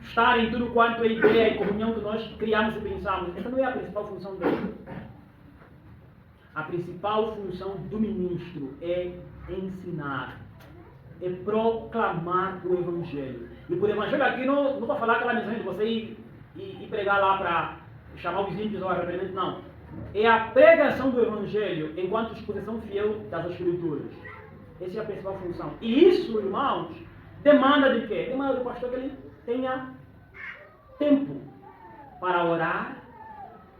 estar em tudo quanto é ideia e comunhão que nós criamos e pensamos. Essa não é a principal função dele. A principal função do ministro é ensinar, é proclamar o Evangelho. E por Evangelho aqui não vou falar aquela mensagem de você ir pregar lá para chamar os ímpios ao arrependimento, não. É a pregação do Evangelho enquanto exposição fiel das Escrituras. Essa é a principal função. E isso, irmãos, demanda de quê? Demanda do pastor que ele tenha tempo para orar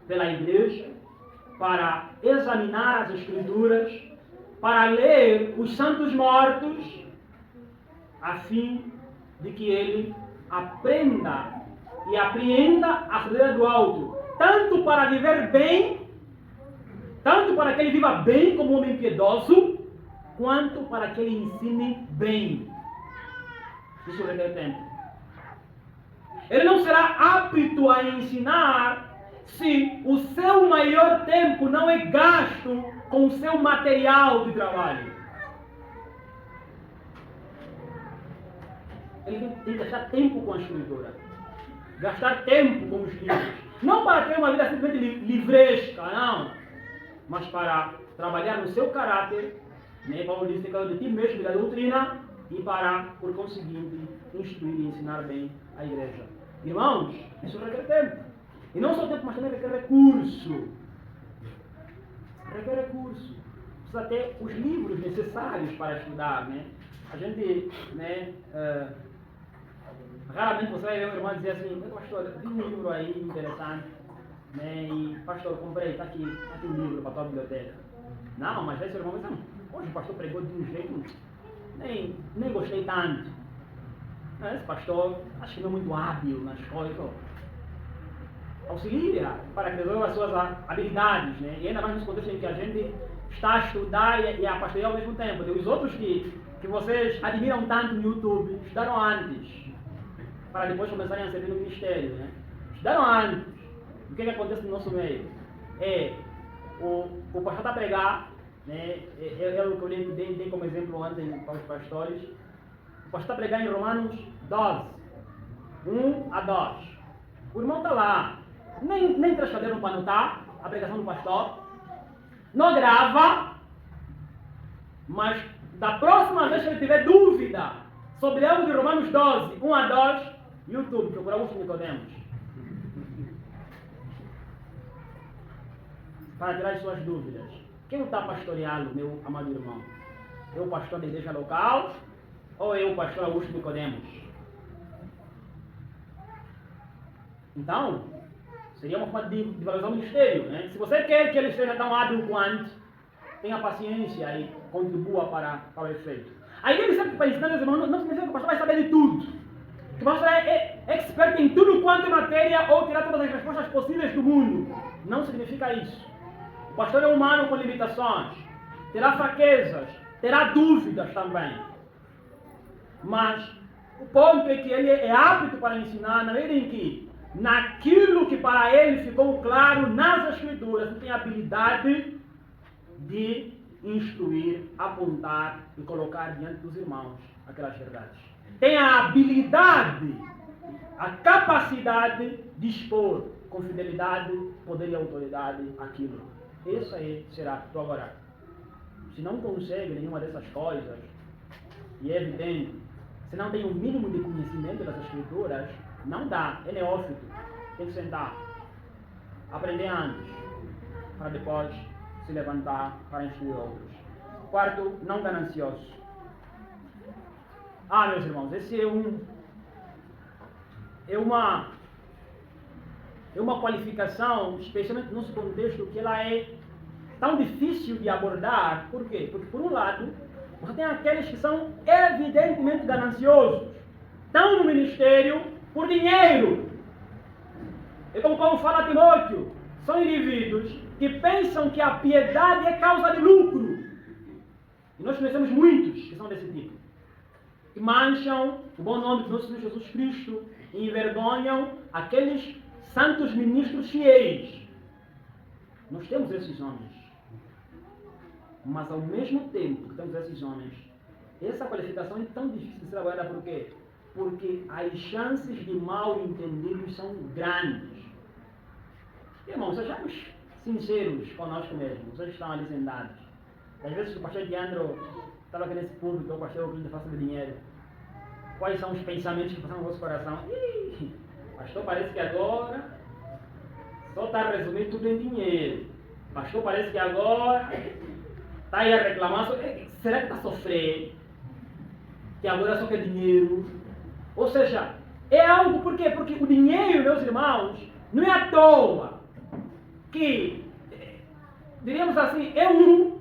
pela igreja, para examinar as Escrituras, para ler os santos mortos, a fim de que ele aprenda e apreenda a sabedoria do alto, tanto para viver bem, tanto para que ele viva bem como homem piedoso, quanto para que ele ensine bem. Isso requer tempo. Ele não será apto a ensinar se o seu maior tempo não é gasto com o seu material de trabalho. Ele tem que gastar tempo com a escritura, gastar tempo com os livros, não para ter uma vida simplesmente livresca, não, mas para trabalhar no seu caráter, Paulo diz que de ti mesmo, da doutrina, e para, por conseguinte, instruir e ensinar bem a igreja. Irmãos, isso requer tempo. E não só tempo, mas também requer recurso. Requer recurso. Precisa ter os livros necessários para estudar, A gente, raramente você vai ver um irmão dizer assim, pastor, vi um livro aí interessante, e pastor, comprei, está aqui um livro para a tua biblioteca. Não, mas esse irmão diz, hoje o pastor pregou de um jeito, nem gostei tanto. Esse pastor, acho que não é muito hábil nas coisas. Auxilia para que desenvolva as suas habilidades, E ainda mais nesse contexto em que a gente está a estudar e a pastorear ao mesmo tempo. Tem os outros que vocês admiram tanto no YouTube, estudaram antes, para depois começarem a servir no ministério, Estudaram antes. O que acontece no nosso meio? O pastor está a pregar, é o que eu dei como exemplo ontem para os pastores. O pastor está a pregar em Romanos 12, 1 a 2. O irmão está lá, nem traz caderno para anotar a pregação do pastor, não grava, mas da próxima vez que ele tiver dúvida sobre algo de Romanos 12, 1 a 2, YouTube, procurar os Nicodemos, para tirar as suas dúvidas. Quem está a pastoreá-lo, meu amado irmão? É o pastor da igreja local ou é o pastor Augusto Nicodemos? Então, seria uma forma de valorizar o ministério, Se você quer que ele seja tão hábil quanto, tenha paciência e contribua para o efeito. A ideia de sempre para ensinar os irmãos não significa que o pastor vai saber de tudo. Que o pastor é expert em tudo quanto é matéria ou tirar todas as respostas possíveis do mundo. Não significa isso. O pastor é humano com limitações. terá fraquezas, terá dúvidas também. Mas o ponto é que ele é apto para ensinar na medida em que, naquilo que para ele ficou claro nas Escrituras, ele tem a habilidade de instruir, apontar e colocar diante dos irmãos aquelas verdades. Tem a habilidade, a capacidade de expor com fidelidade, poder e autoridade aquilo. Isso aí será apto. Agora, se não consegue nenhuma dessas coisas, e é evidente, se não tem o mínimo de conhecimento das Escrituras, não dá, é neófito. Tem que sentar, aprender antes, para depois se levantar para instruir outros. Quarto, não ganancioso. Meus irmãos, esse é uma qualificação, especialmente no nosso contexto, que ela é tão difícil de abordar. Por quê? Porque, por um lado, você tem aqueles que são evidentemente gananciosos, estão no ministério por dinheiro. É como Paulo fala a Timóteo, são indivíduos que pensam que a piedade é causa de lucro. E nós conhecemos muitos que são desse tipo, que mancham o bom nome de nosso Senhor Jesus Cristo e envergonham aqueles santos ministros fiéis. Nós temos esses homens. Mas ao mesmo tempo que temos esses homens, essa qualificação é tão difícil de ser trabalhada. Por quê? Porque as chances de mal entendidos são grandes. Irmãos, sejamos sinceros conosco mesmos, vocês estão ali sentados. Às vezes o pastor Diandro estava aqui nesse público, o pastor Euclides fala sobre dinheiro. Quais são os pensamentos que passam no vosso coração? Pastor, parece que agora só está resumindo tudo em dinheiro. Pastor, parece que agora está aí a reclamar. Será que está sofrendo? Que agora só quer dinheiro? Ou seja, é algo, por quê? Porque o dinheiro, meus irmãos, não é à toa que, diríamos assim, é um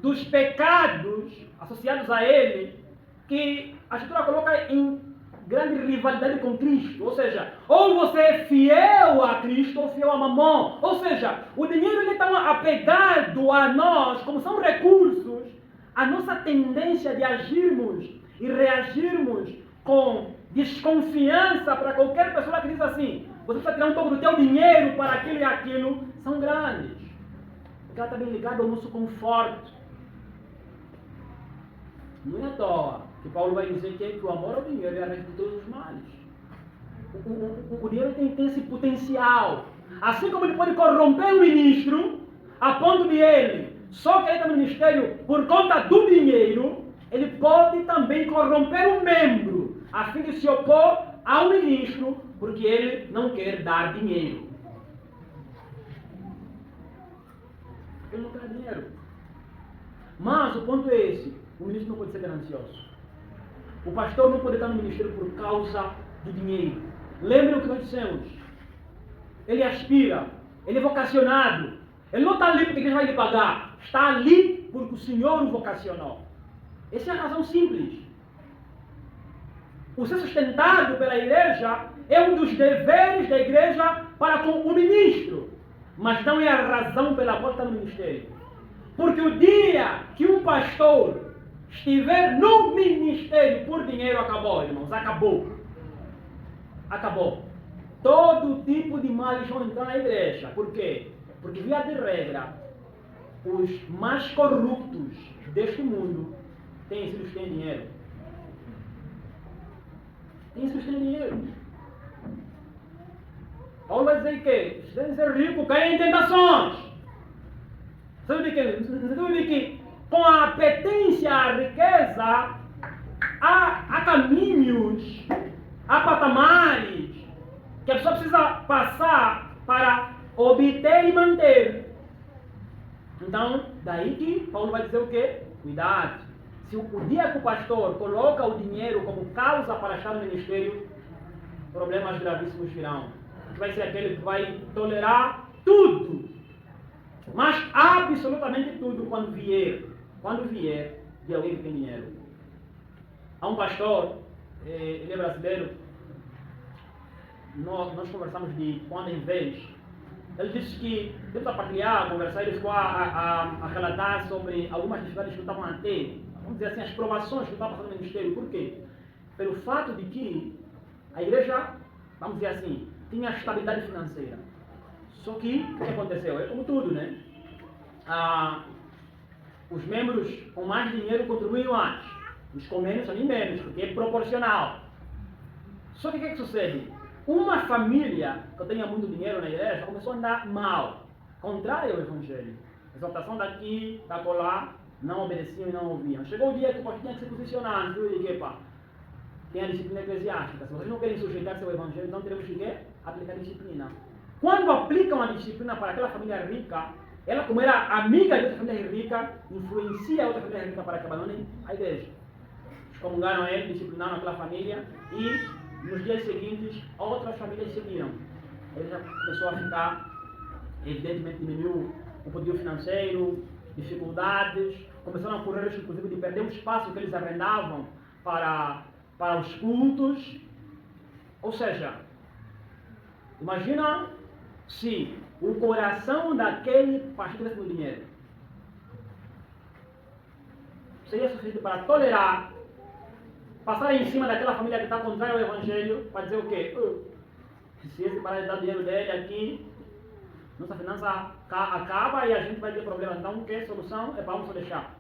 dos pecados associados a ele que a Escritura coloca em grande rivalidade com Cristo. Ou seja, ou você é fiel a Cristo ou fiel a Mamon. Ou seja, o dinheiro ele é tão apegado a nós, como são recursos, a nossa tendência de agirmos e reagirmos com desconfiança para qualquer pessoa que diz assim: você precisa tirar um pouco do teu dinheiro para aquilo e aquilo, são grandes. Porque ela está bem ligada ao nosso conforto. Não é à toa que Paulo vai dizer que o amor ao dinheiro é a raiz de todos os males. O dinheiro tem esse potencial. Assim como ele pode corromper o ministro, a ponto de ele só querer estar no ministério por conta do dinheiro, ele pode também corromper o membro, a fim de se opor ao ministro, porque ele não quer dar dinheiro. Ele não quer dinheiro. Mas o ponto é esse: o ministro não pode ser ganancioso. O pastor não pode estar no ministério por causa do dinheiro. Lembrem o que nós dissemos. Ele aspira, ele é vocacionado. Ele não está ali porque a igreja vai lhe pagar. Está ali porque o Senhor o vocacionou. Essa é a razão simples. O ser sustentado pela igreja é um dos deveres da igreja para com o ministro. Mas não é a razão pela qual está no ministério. Porque o dia que um pastor estiver no ministério por dinheiro, acabou, irmãos, acabou. Acabou. Todo tipo de males vão entrar na igreja. Por quê? Porque, via de regra, os mais corruptos deste mundo têm sido os que têm dinheiro. Têm sido os que têm dinheiro. Paulo vai dizer que se devem ser ricos, caem em tentações. Sabe de que com a apetência à riqueza, há caminhos, há patamares que a pessoa precisa passar para obter e manter. Então, daí que Paulo vai dizer o quê? Cuidado. Se o dia que o pastor coloca o dinheiro como causa para estar no ministério, problemas gravíssimos virão. Vai ser aquele que vai tolerar tudo, mas absolutamente tudo quando vier de alguém que tem dinheiro. Há um pastor, ele é brasileiro, nós conversamos de quando em vez, ele disse que temos a partilhar, a conversar, ele ficou a relatar sobre algumas dificuldades que estavam a ter, vamos dizer assim, as provações que estavam passando no ministério. Por quê? Pelo fato de que a igreja, vamos dizer assim, tinha estabilidade financeira. Só que, o que aconteceu? É como tudo, né? Os membros com mais dinheiro contribuem mais, os com menos também menos, porque é proporcional. Só que o que sucede? Uma família que tenha muito dinheiro na igreja começou a andar mal, contrário ao evangelho. Exaltação daqui, da colar, não obedeciam e não ouviam. Chegou o dia que o pastor tinha que se posicionar, e que, pá, tem a disciplina eclesiástica. Se vocês não querem sujeitar-se ao evangelho, então teremos que aplicar a disciplina. Quando aplicam a disciplina para aquela família rica, ela, como era amiga de outra família rica, influencia a outra família rica para que abandonem a igreja. Excomungaram ele, disciplinaram aquela família e nos dias seguintes outras famílias seguiram. Ele já começou a ficar, evidentemente diminuiu o poder financeiro, dificuldades, começaram a correr risco, inclusive, de perder o espaço que eles arrendavam para os cultos. Ou seja, imagina se o coração daquele pastor tivesse no dinheiro. Seria suficiente para tolerar, passar em cima daquela família que está contrária ao evangelho, para dizer o quê? Se esse parar de dar o dinheiro dele aqui, nossa finança acaba e a gente vai ter problema. Então, o que é a solução? É para vamos deixar.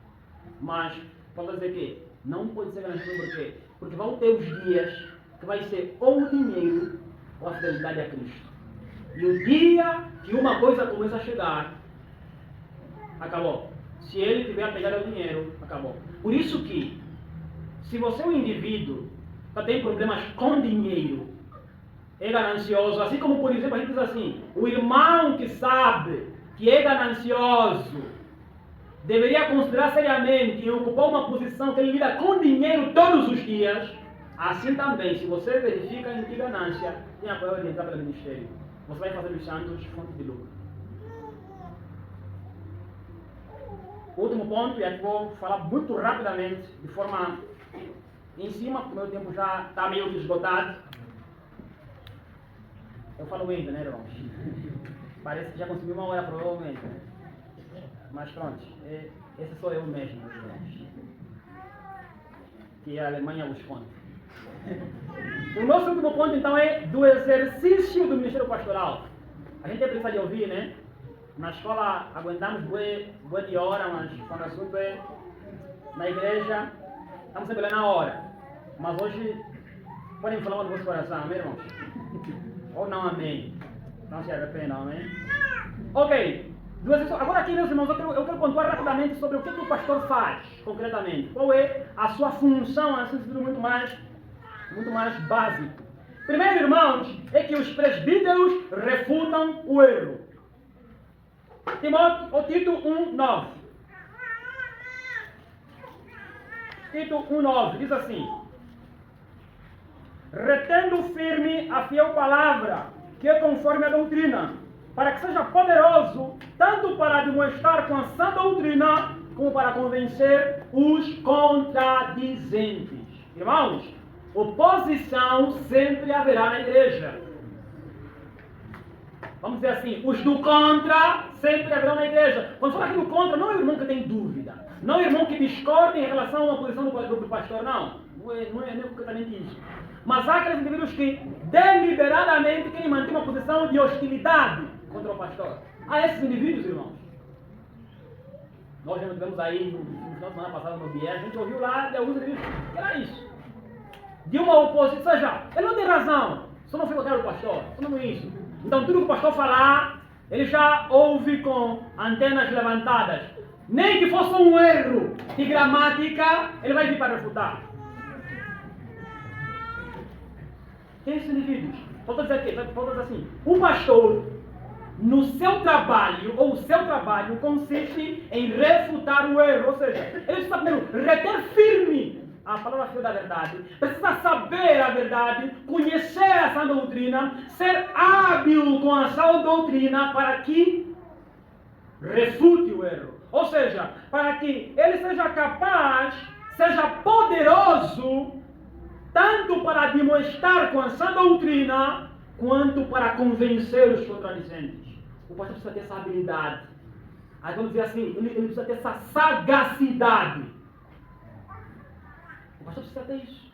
Mas, pode dizer que não pode ser garantido por quê? Porque vão ter os dias que vai ser ou o dinheiro ou a fidelidade a Cristo. E o dia que uma coisa começa a chegar, acabou. Se ele tiver apegado ao dinheiro, acabou. Por isso que, se você é um indivíduo que tem problemas com dinheiro, é ganancioso, assim como, por exemplo, a gente diz assim, o irmão que sabe que é ganancioso deveria considerar seriamente em ocupar uma posição que ele lida com dinheiro todos os dias. Assim também, se você verifica em que ganância tem a prova de entrar pelo ministério, você vai fazer dos santos fonte de lucro. O último ponto, e aqui vou falar muito rapidamente, de forma em cima, porque o meu tempo já está meio esgotado. Eu falo ainda, né, irmãos? Parece que já consumi uma hora, provavelmente. Né? Mas pronto, esse sou eu mesmo, irmãos. Que a Alemanha os conta. O nosso último ponto, então, é do exercício do ministério pastoral. A gente precisa de ouvir, né? Na escola aguentamos boa de hora, mas quando o assunto é na igreja, estamos sempre lá na hora. Mas hoje, podem falar no vosso coração, amém, irmãos? Ou não, amém? Não se arrependam, amém? Ok. Agora aqui, meus irmãos, eu quero pontuar rapidamente sobre o que o pastor faz, concretamente. Qual é a sua função, assim, muito mais básico. Primeiro, irmãos, é que os presbíteros refutam o erro. Timóteo, Tito 1:9. Tito 1:9 diz assim: retendo firme a fiel palavra, que é conforme a doutrina, para que seja poderoso, tanto para demonstrar com a sã doutrina, como para convencer os contradizentes. Irmãos, oposição sempre haverá na igreja. Vamos dizer assim, os do contra sempre haverão na igreja. Quando fala aqui do contra, não é o irmão que tem dúvida. Não é o irmão que discorda em relação a uma posição do pastor, não. Não é concretamente isso. Mas há aqueles indivíduos que deliberadamente querem manter uma posição de hostilidade contra o pastor. Há esses indivíduos, irmãos. Nós já tivemos aí, no final de semana passada no BIE, a gente ouviu lá de alguns indivíduos que era isso. De uma oposição, ou seja, ele não tem razão. Só não foi o cara do pastor, só não é isso. Então tudo que o pastor falar, ele já ouve com antenas levantadas. Nem que fosse um erro de gramática, ele vai vir para refutar. Tem esses indivíduos. Falta dizer assim, o pastor, no seu trabalho, ou o seu trabalho, consiste em refutar o erro. Ou seja, ele precisa primeiro reter firme a palavra fiel da verdade, precisa saber a verdade, conhecer a sã doutrina, ser hábil com a sã doutrina para que refute o erro. Ou seja, para que ele seja capaz, seja poderoso, tanto para demonstrar com a sã doutrina, quanto para convencer os contradizentes. o pastor precisa ter essa habilidade. Aí quando diz assim, ele precisa ter essa sagacidade. O pastor precisa ter isso.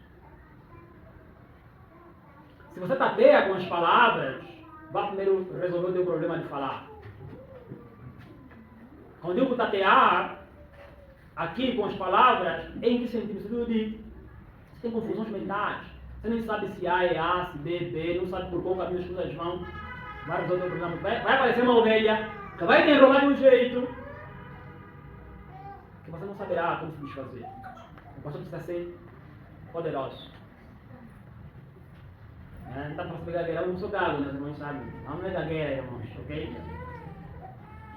Se você tateia com as palavras, vá primeiro resolver o teu problema de falar. Quando eu digo tatear, aqui com as palavras, é em que sentido? No sentido de você tem confusões mentais. Você nem sabe se A é A, se B é B, não sabe por qual caminho as coisas vão. Vai resolver o problema. Vai aparecer uma ovelha que vai te enrolar de um jeito que você não saberá como se desfazer. O pastor precisa ser poderoso. Não está para saber gagueira, eu não sou gago, né? Os irmãos sabem. Não é gagueira, irmãos, ok?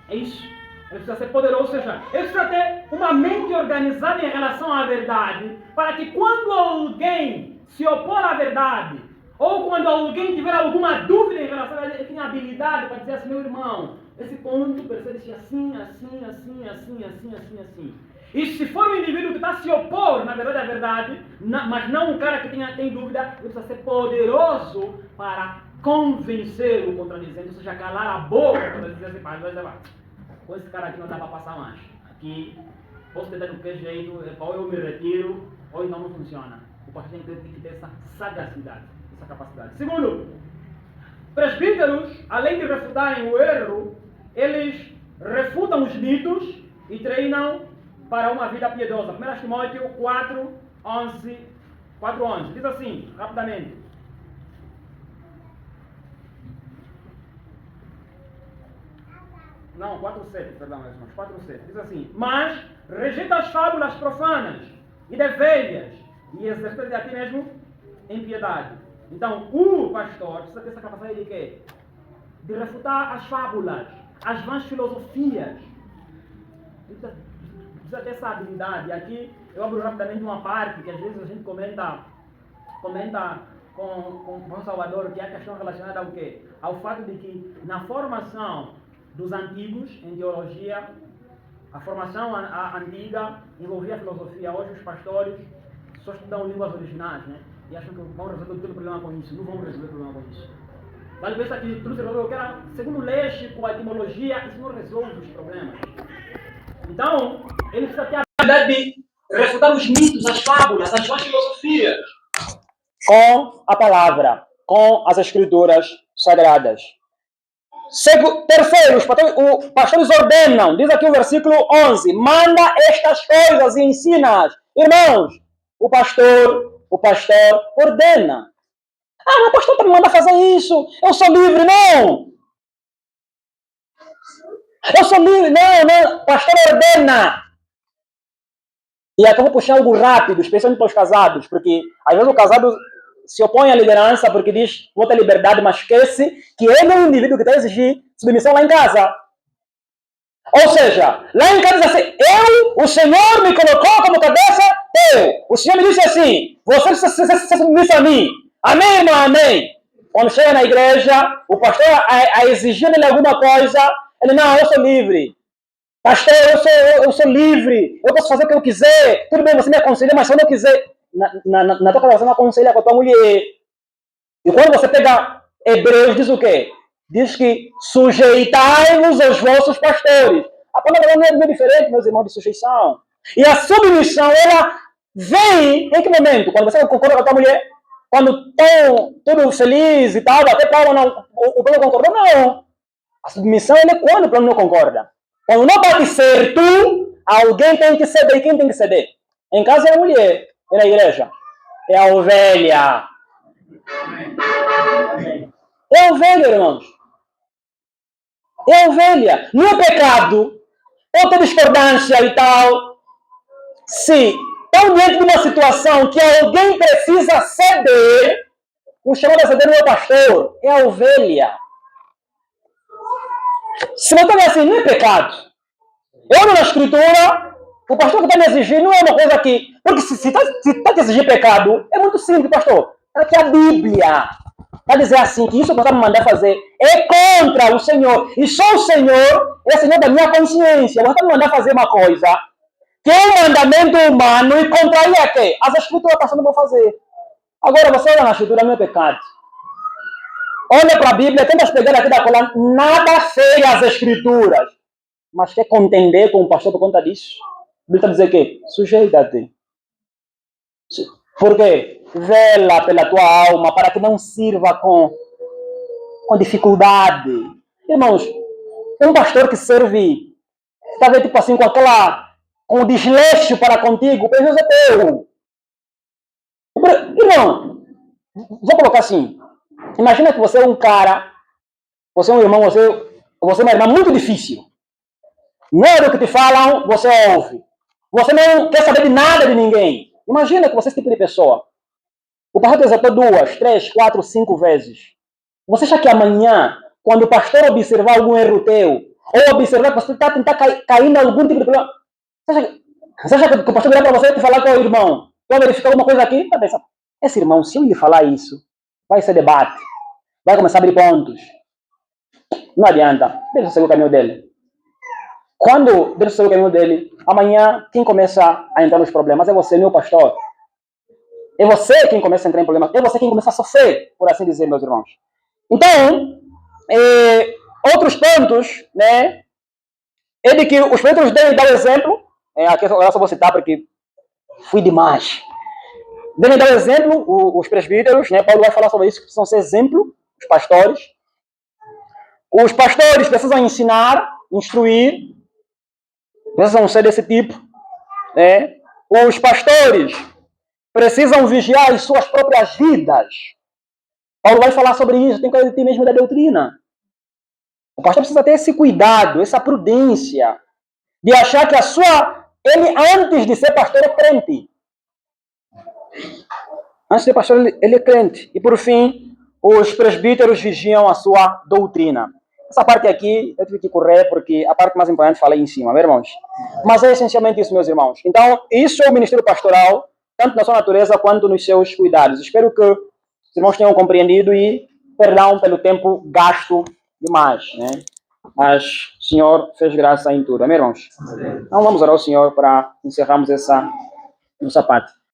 É isso. Ele precisa ser poderoso, ou seja, ele precisa ter uma mente organizada em relação à verdade, para que quando alguém se opor à verdade, ou quando alguém tiver alguma dúvida em relação a ele tenha habilidade para dizer assim, meu irmão, esse ponto percebe-se assim, assim, assim, assim, assim, assim, assim. E se for um indivíduo que está se opor, na verdade, à verdade, mas não um cara que tem dúvida, ele precisa ser poderoso para convencer o contradizente, ou seja, calar a boca para dizer assim, pai, com esse cara aqui não dá para passar mais. Aqui, posso tentar de qualquer jeito, ou eu me retiro, ou então não funciona. O pastor tem que ter essa sagacidade, essa capacidade. Segundo, presbíteros, além de refutarem o erro, eles refutam os mitos e treinam para uma vida piedosa. 1 Timóteo 4:11. Diz assim, rapidamente. Não, 4:7, perdão, meus irmãos, 4:7. Diz assim, mas rejeita as fábulas profanas e develhas e exercita-te a ti mesmo em piedade. Então, o pastor precisa ter essa capacidade de quê? De refutar as fábulas, as vãs filosofias. Precisa ter essa habilidade. E aqui eu abro rapidamente uma parte que às vezes a gente comenta com o João Salvador, que é a questão relacionada ao quê? Ao fato de que na formação dos antigos em teologia, a formação antiga envolvia a filosofia. Hoje os pastores só estudam línguas originais, né? E acham que vão resolver todo o problema com isso. Não vão resolver o problema com isso. Vale pensar que tudo se resolveu, que era segundo o léxico, a etimologia, isso não resolve os problemas. Então, ele precisa ter a habilidade de refutar os mitos, as fábulas, as suas filosofias. Com a palavra, com as escrituras sagradas. Terceiro, os pastores ordenam, diz aqui o versículo 11, manda estas coisas e ensina-as. Irmãos, o pastor ordena. Ah, mas o pastor me manda fazer isso, eu sou livre, não. Eu sou livre, não, o pastor ordena. E aqui eu vou puxar algo rápido, especialmente para os casados, porque às vezes o casado se opõe à liderança porque diz, vou ter liberdade, mas esquece que ele é um indivíduo que tem que exigir submissão lá em casa. Ou seja, lá em casa diz assim, o Senhor me colocou como cabeça, o Senhor me disse assim, você precisa ser submisso a mim. Amém, irmão? Amém. Quando chega na igreja, o pastor a exigir dele alguma coisa, ele, não, eu sou livre. Pastor, eu sou livre, eu posso fazer o que eu quiser. Tudo bem, você me aconselha, mas se eu não quiser, na tua casa você não aconselha com a tua mulher. E quando você pega Hebreus, diz o quê? Diz que sujeitai-vos aos vossos pastores. A palavra não é diferente, meus irmãos, de sujeição. E a submissão, ela vem em que momento? Quando você concorda com a tua mulher? Quando estão tudo feliz e tal, até Paulo não, o plano concordou? Não. A submissão é quando o plano não concorda. Quando não pode ser tu, alguém tem que ceder. E quem tem que ceder? Em casa é a mulher, e na igreja é a ovelha. É a ovelha, irmãos. É a ovelha. Não é pecado. Pode ter discordância e tal. Se estão diante de uma situação que alguém precisa ceder, o chamado a ceder não é o pastor, é a ovelha. Se não está assim, não é pecado. Eu olho na escritura, o pastor que está me exigindo não é uma coisa que... Porque se está te exigir pecado, é muito simples, pastor. É que a Bíblia vai dizer assim, que isso que você me mandar fazer é contra o Senhor. E só o Senhor é o Senhor da minha consciência. Você me mandar fazer uma coisa que é um mandamento humano e contraria a quê? As escrituras, pastor, não vão fazer. Agora, você olha na escritura, não é pecado. olha para a Bíblia, tenta pegar aqui da colar, nada fere as Escrituras. Mas quer contender com o pastor por conta disso? A Bíblia está dizendo que sujeita-te. Por quê? Vela pela tua alma para que não sirva com dificuldade. Irmãos, um pastor que serve, está vendo, tipo assim, com desleixo para contigo, o prejuízo é teu. Irmão, vou colocar assim, imagina que você é um cara, você é um irmão, você é uma irmã muito difícil. Nada que te falam, você ouve. Você não quer saber de nada de ninguém. Imagina que você é esse tipo de pessoa. O pastor te exaltou 2, 3, 4, 5 vezes. Você acha que amanhã, quando o pastor observar algum erro teu, ou observar que você está tentando cair em algum tipo de problema, você acha que o pastor virar para você e te falar com o irmão, vai verificar alguma coisa aqui? Tá pensando, esse irmão, se eu lhe falar isso, vai ser debate, vai começar a abrir pontos. Não adianta, deixa seguir o caminho dele. Quando deixa seguir o caminho dele, amanhã quem começa a entrar nos problemas é você, meu pastor. É você quem começa a entrar em problemas, é você quem começa a sofrer, por assim dizer, meus irmãos. Então, outros pontos, né, é de que os presbíteros devem dar o exemplo, aqui eu só vou citar porque fui demais. Devem dar o exemplo, os presbíteros, né, Paulo vai falar sobre isso, que precisam ser exemplo, os pastores. Os pastores precisam ensinar, instruir, precisam ser desse tipo, né. Os pastores precisam vigiar as suas próprias vidas. Paulo vai falar sobre isso, tem coisa de ti mesmo da doutrina. O pastor precisa ter esse cuidado, essa prudência, de achar que ele antes de ser pastor é crente. Antes de ser pastor ele é crente. E por fim, os presbíteros vigiam a sua doutrina. Essa parte aqui eu tive que correr porque a parte mais importante falei em cima, meus irmãos. Mas é essencialmente isso, meus irmãos. Então, isso é o ministério pastoral, tanto na sua natureza quanto nos seus cuidados. Espero que os irmãos tenham compreendido e perdão pelo tempo gasto demais, né? Mas o Senhor fez graça em tudo, amém, irmãos? Então vamos orar ao Senhor para encerrarmos essa parte.